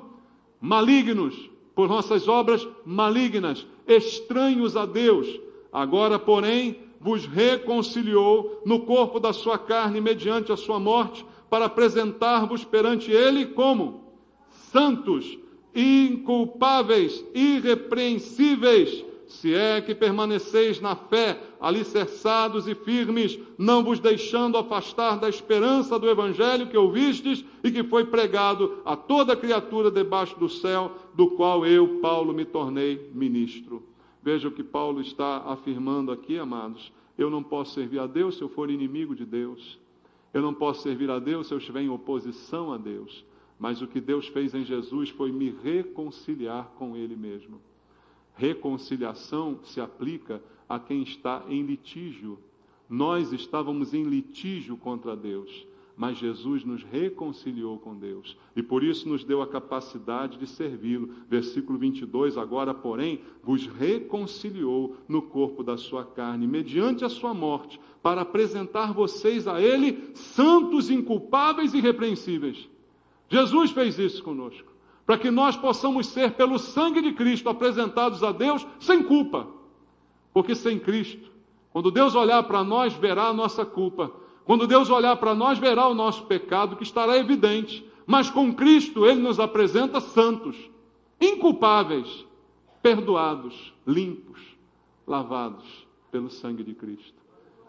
Malignos, por nossas obras malignas, estranhos a Deus. Agora, porém, vos reconciliou no corpo da sua carne, mediante a sua morte, para apresentar-vos perante Ele como? santos, inculpáveis, irrepreensíveis, se é que permaneceis na fé, alicerçados e firmes, não vos deixando afastar da esperança do Evangelho que ouvistes e que foi pregado a toda criatura debaixo do céu, do qual eu, Paulo, me tornei ministro. Veja o que Paulo está afirmando aqui, amados. Eu não posso servir a Deus se eu for inimigo de Deus. Eu não posso servir a Deus se eu estiver em oposição a Deus. Mas o que Deus fez em Jesus foi me reconciliar com Ele mesmo. Reconciliação se aplica a quem está em litígio. Nós estávamos em litígio contra Deus, mas Jesus nos reconciliou com Deus e por isso nos deu a capacidade de servi-lo. Versículo 22, agora, porém, vos reconciliou no corpo da sua carne, mediante a sua morte, para apresentar vocês a Ele santos, inculpáveis e irrepreensíveis. Jesus fez isso conosco, para que nós possamos ser, pelo sangue de Cristo, apresentados a Deus sem culpa. Porque sem Cristo, quando Deus olhar para nós, verá a nossa culpa. Quando Deus olhar para nós, verá o nosso pecado, que estará evidente. Mas com Cristo, Ele nos apresenta santos, inculpáveis, perdoados, limpos, lavados pelo sangue de Cristo.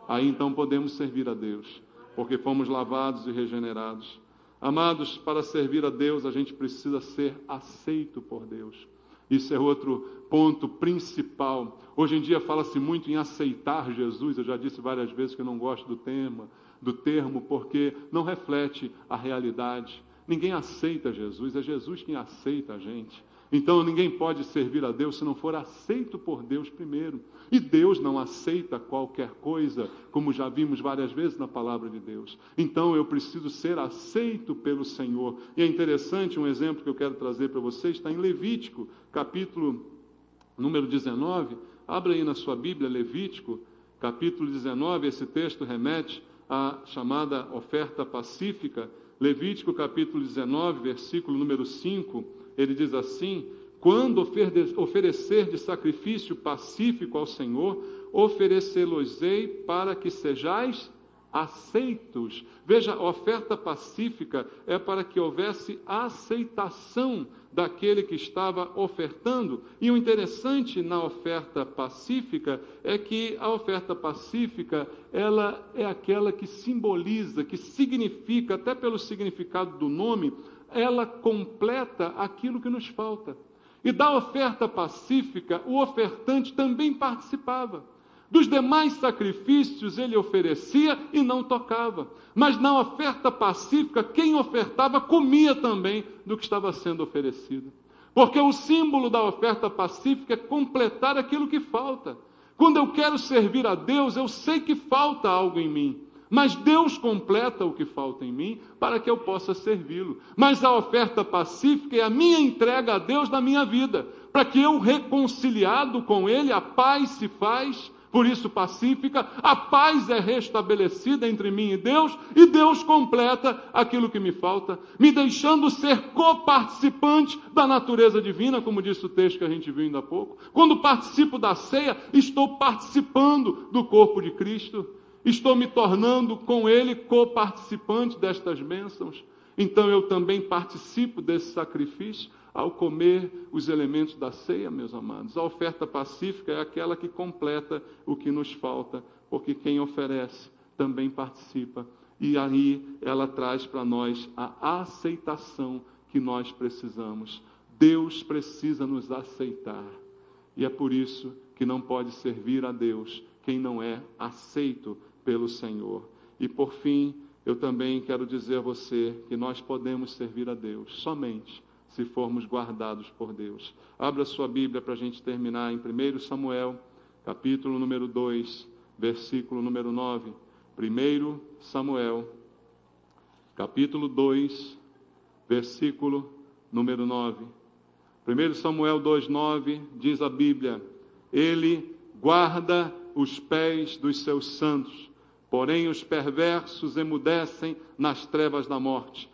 Aí então podemos servir a Deus, porque fomos lavados e regenerados. Amados, para servir a Deus, a gente precisa ser aceito por Deus. Isso é outro ponto principal. Hoje em dia fala-se muito em aceitar Jesus. Eu já disse várias vezes que eu não gosto do termo, porque não reflete a realidade. Ninguém aceita Jesus, é Jesus quem aceita a gente. Então ninguém pode servir a Deus se não for aceito por Deus primeiro. E Deus não aceita qualquer coisa, como já vimos várias vezes na palavra de Deus. Então eu preciso ser aceito pelo Senhor. E é interessante, um exemplo que eu quero trazer para vocês, está em Levítico, capítulo número 19. Abra aí na sua Bíblia, Levítico, capítulo 19. Esse texto remete à chamada oferta pacífica. Levítico, capítulo 19, versículo número 5. Ele diz assim: quando oferecer de sacrifício pacífico ao Senhor, oferecê-los-ei para que sejais aceitos. Veja, a oferta pacífica é para que houvesse aceitação daquele que estava ofertando. E o interessante na oferta pacífica é que a oferta pacífica, ela é aquela que simboliza, que significa, até pelo significado do nome, ela completa aquilo que nos falta. E da oferta pacífica, o ofertante também participava. Dos demais sacrifícios ele oferecia e não tocava. Mas na oferta pacífica, quem ofertava comia também do que estava sendo oferecido. Porque o símbolo da oferta pacífica é completar aquilo que falta. Quando eu quero servir a Deus, eu sei que falta algo em mim. Mas Deus completa o que falta em mim para que eu possa servi-lo. Mas a oferta pacífica é a minha entrega a Deus na minha vida, para que eu, reconciliado com Ele, a paz se faz, por isso pacífica, a paz é restabelecida entre mim e Deus completa aquilo que me falta, me deixando ser coparticipante da natureza divina, como disse o texto que a gente viu ainda há pouco. Quando participo da ceia, estou participando do corpo de Cristo. Estou me tornando com Ele coparticipante destas bênçãos. Então eu também participo desse sacrifício ao comer os elementos da ceia, meus amados. A oferta pacífica é aquela que completa o que nos falta, porque quem oferece também participa. E aí ela traz para nós a aceitação que nós precisamos. Deus precisa nos aceitar. E é por isso que não pode servir a Deus quem não é aceito pelo Senhor. E por fim, eu também quero dizer a você que nós podemos servir a Deus somente se formos guardados por Deus. Abra sua Bíblia para a gente terminar em 1 Samuel, capítulo número 2, versículo número 9. 1 Samuel, capítulo 2, versículo número 9. 1 Samuel 2,9 diz a Bíblia: Ele guarda os pés dos seus santos, porém os perversos emudecem nas trevas da morte,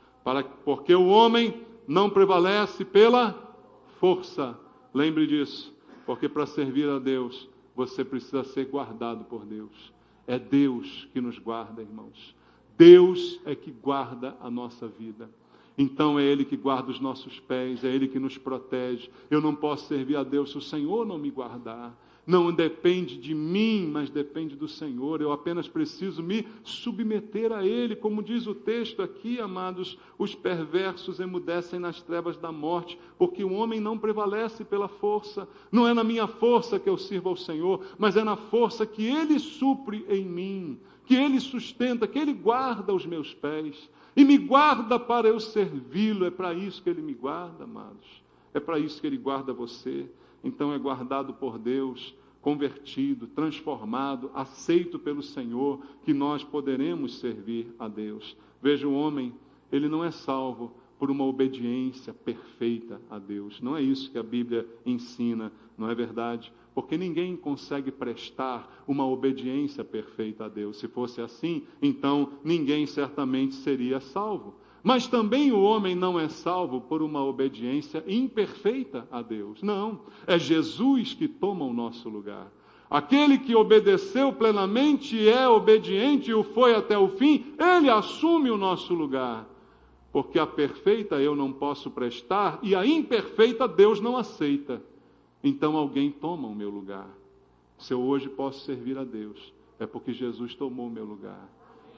porque o homem não prevalece pela força. Lembre disso, porque para servir a Deus, você precisa ser guardado por Deus. É Deus que nos guarda, irmãos. Deus é que guarda a nossa vida. Então é Ele que guarda os nossos pés, é Ele que nos protege. Eu não posso servir a Deus se o Senhor não me guardar. Não depende de mim, mas depende do Senhor. Eu apenas preciso me submeter a Ele. Como diz o texto aqui, amados, os perversos emudecem nas trevas da morte, porque o homem não prevalece pela força. Não é na minha força que eu sirvo ao Senhor, mas é na força que Ele supre em mim, que Ele sustenta, que Ele guarda os meus pés. E me guarda para eu servi-lo. É para isso que Ele me guarda, amados. É para isso que Ele guarda você. Então é guardado por Deus, convertido, transformado, aceito pelo Senhor, que nós poderemos servir a Deus. Veja, o homem, ele não é salvo por uma obediência perfeita a Deus. Não é isso que a Bíblia ensina, não é verdade? Porque ninguém consegue prestar uma obediência perfeita a Deus. Se fosse assim, então ninguém certamente seria salvo. Mas também o homem não é salvo por uma obediência imperfeita a Deus. Não, é Jesus que toma o nosso lugar. Aquele que obedeceu plenamente e é obediente e o foi até o fim, ele assume o nosso lugar. Porque a perfeita eu não posso prestar e a imperfeita Deus não aceita. Então alguém toma o meu lugar. Se eu hoje posso servir a Deus, é porque Jesus tomou o meu lugar.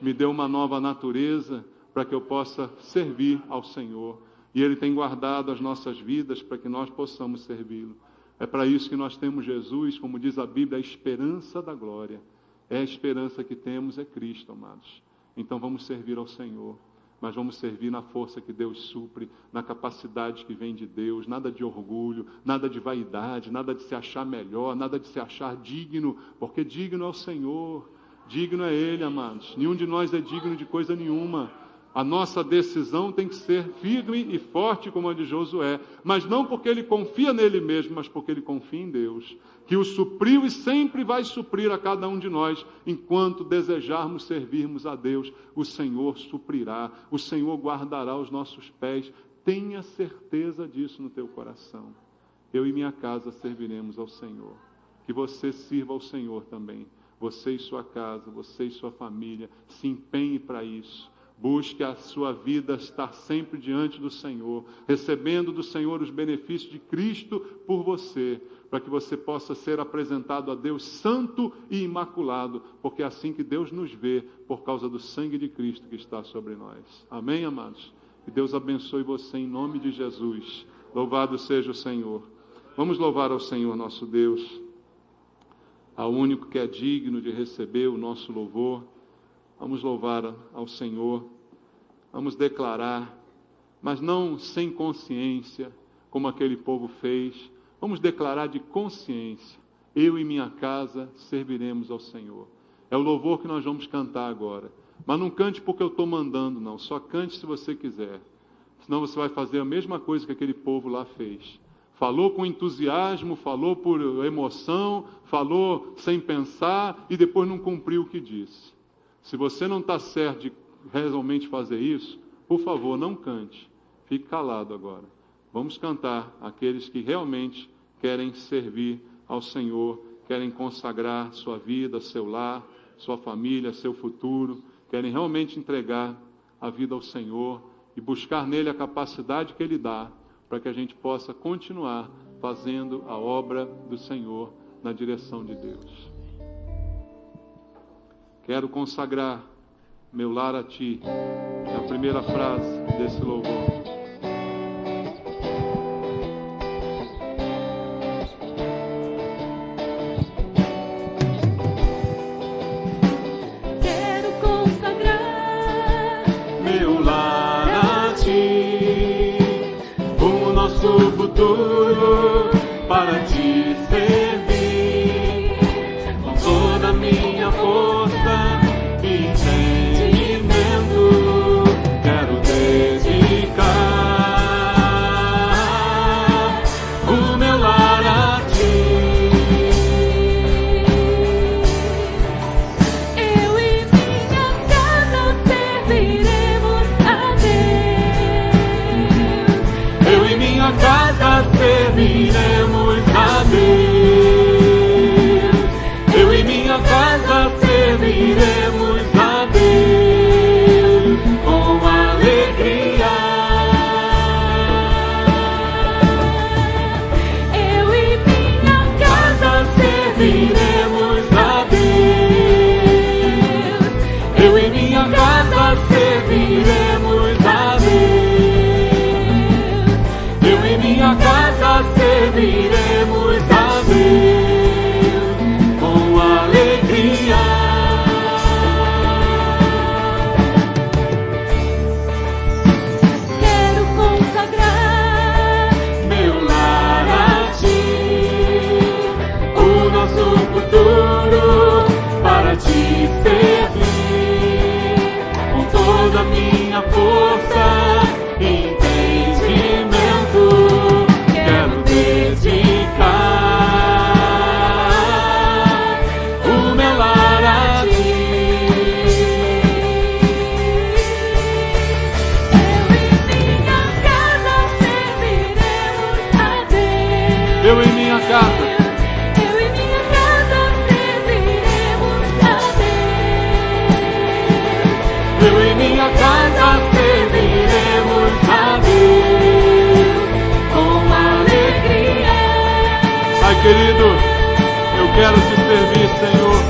Me deu uma nova natureza, para que eu possa servir ao Senhor. E Ele tem guardado as nossas vidas para que nós possamos servi-lo. É para isso que nós temos Jesus, como diz a Bíblia, a esperança da glória. É a esperança que temos, é Cristo, amados. Então vamos servir ao Senhor. Mas vamos servir na força que Deus supre, na capacidade que vem de Deus, nada de orgulho, nada de vaidade, nada de se achar melhor, nada de se achar digno, porque digno é o Senhor, digno é Ele, amados. Nenhum de nós é digno de coisa nenhuma. A nossa decisão tem que ser firme e forte como a de Josué, mas não porque ele confia nele mesmo, mas porque ele confia em Deus, que o supriu e sempre vai suprir a cada um de nós, enquanto desejarmos servirmos a Deus. O Senhor suprirá, o Senhor guardará os nossos pés. Tenha certeza disso no teu coração. Eu e minha casa serviremos ao Senhor. Que você sirva ao Senhor também. Você e sua casa, você e sua família, se empenhe para isso. Busque a sua vida estar sempre diante do Senhor, recebendo do Senhor os benefícios de Cristo por você, para que você possa ser apresentado a Deus santo e imaculado, porque é assim que Deus nos vê, por causa do sangue de Cristo que está sobre nós. Amém, amados? Que Deus abençoe você em nome de Jesus. Louvado seja o Senhor. Vamos louvar ao Senhor nosso Deus, ao único que é digno de receber o nosso louvor. Vamos louvar ao Senhor, vamos declarar, mas não sem consciência, como aquele povo fez. Vamos declarar de consciência: eu e minha casa serviremos ao Senhor. É o louvor que nós vamos cantar agora. Mas não cante porque eu estou mandando, não. Só cante se você quiser. Senão você vai fazer a mesma coisa que aquele povo lá fez. Falou com entusiasmo, falou por emoção, falou sem pensar e depois não cumpriu o que disse. Se você não está certo de realmente fazer isso, por favor, não cante. Fique calado agora. Vamos cantar aqueles que realmente querem servir ao Senhor, querem consagrar sua vida, seu lar, sua família, seu futuro, querem realmente entregar a vida ao Senhor e buscar nele a capacidade que Ele dá, para que a gente possa continuar fazendo a obra do Senhor na direção de Deus. Quero consagrar meu lar a Ti. É a primeira frase desse louvor. Quero consagrar Meu lar a Ti, o nosso futuro para Te servir, com toda a minha força e entendimento, quero dedicar o meu lar a Ti. eu e minha casa serviremos a Deus. Eu e minha casa serviremos a Deus. minha casa. Eu e minha casa serviremos a Deus. Eu e minha casa serviremos a Deus Com alegria. Pai querido, eu quero te servir, Senhor.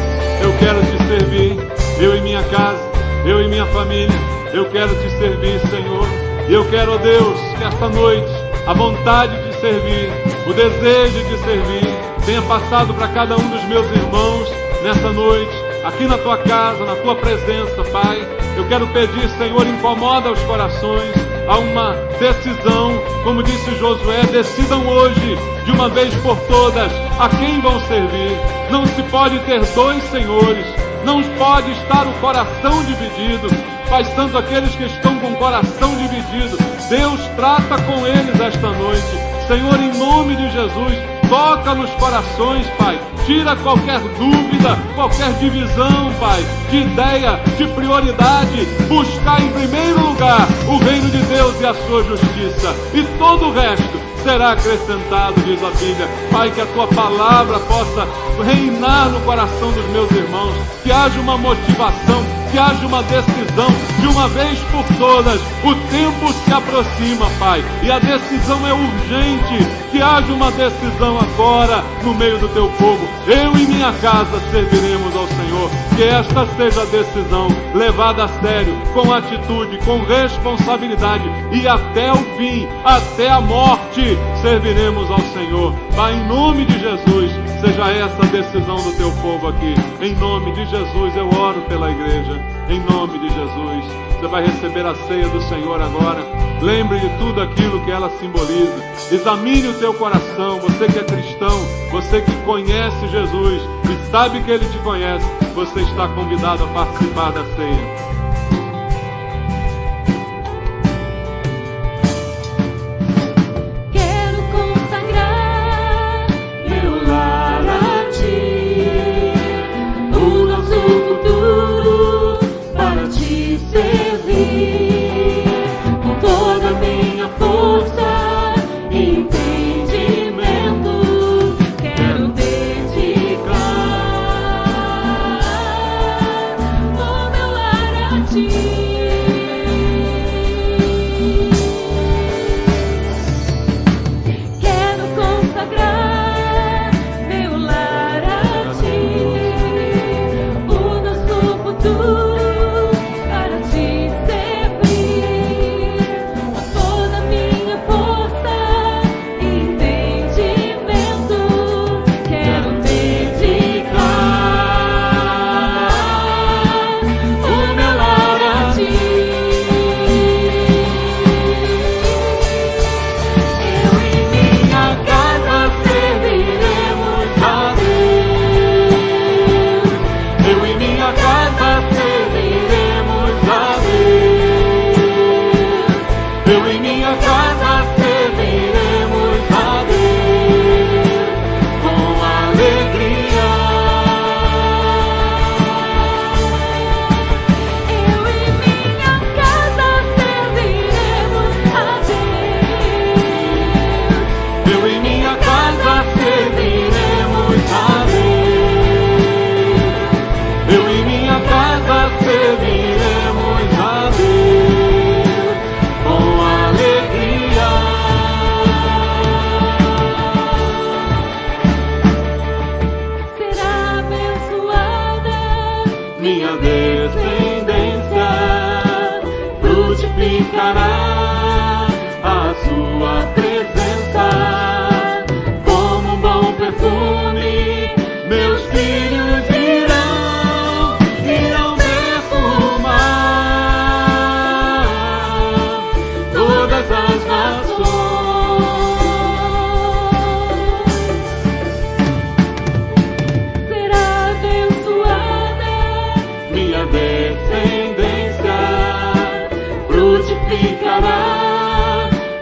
Eu quero te servir. Eu e minha casa, eu e minha família, eu quero te servir, Senhor. E eu quero, ó Deus, que esta noite a vontade de servir, o desejo de servir, tenha passado para cada um dos meus irmãos nessa noite, aqui na tua casa, na tua presença, Pai. Eu quero pedir, Senhor, incomoda os corações a uma decisão, como disse Josué, decidam hoje, de uma vez por todas, a quem vão servir. Não se pode ter dois senhores, não pode estar o coração dividido. Pai Santo, aqueles que estão com o coração dividido, Deus trata com eles esta noite. Senhor, em nome de Jesus, toca nos corações, Pai. Tira qualquer dúvida, qualquer divisão, Pai, de ideia, de prioridade. Buscar em primeiro lugar o reino de Deus e a sua justiça. E todo o resto será acrescentado, diz a Bíblia. Pai, que a tua palavra possa reinar no coração dos meus irmãos. Que haja uma motivação, que haja uma decisão, de uma vez por todas. O tempo se aproxima, Pai, e a decisão é urgente. Que haja uma decisão agora no meio do teu povo. Eu e minha casa serviremos ao Senhor. Que esta seja a decisão levada a sério, com atitude, com responsabilidade, e até o fim, até a morte, serviremos ao Senhor. Pai, em nome de Jesus, seja essa a decisão do teu povo aqui. Em nome de Jesus eu oro pela igreja. Em nome de Jesus, você vai receber a ceia do Senhor agora. Lembre de tudo aquilo que ela simboliza. Examine o teu coração, você que é cristão, você que conhece Jesus e sabe que Ele te conhece, você está convidado a participar da ceia.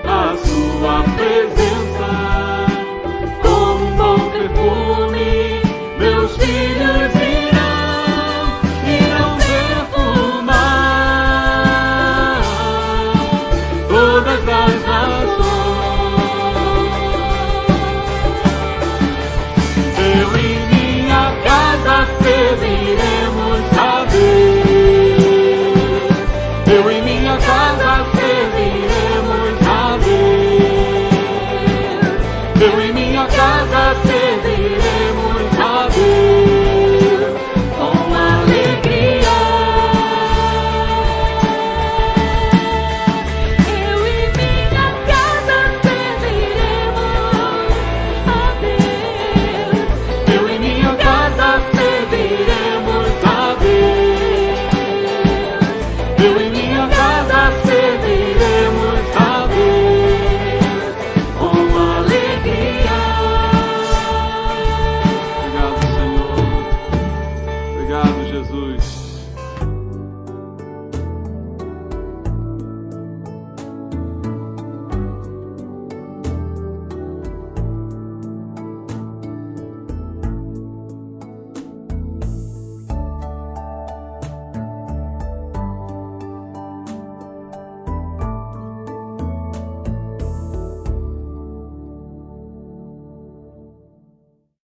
A sua presença como um bom perfume.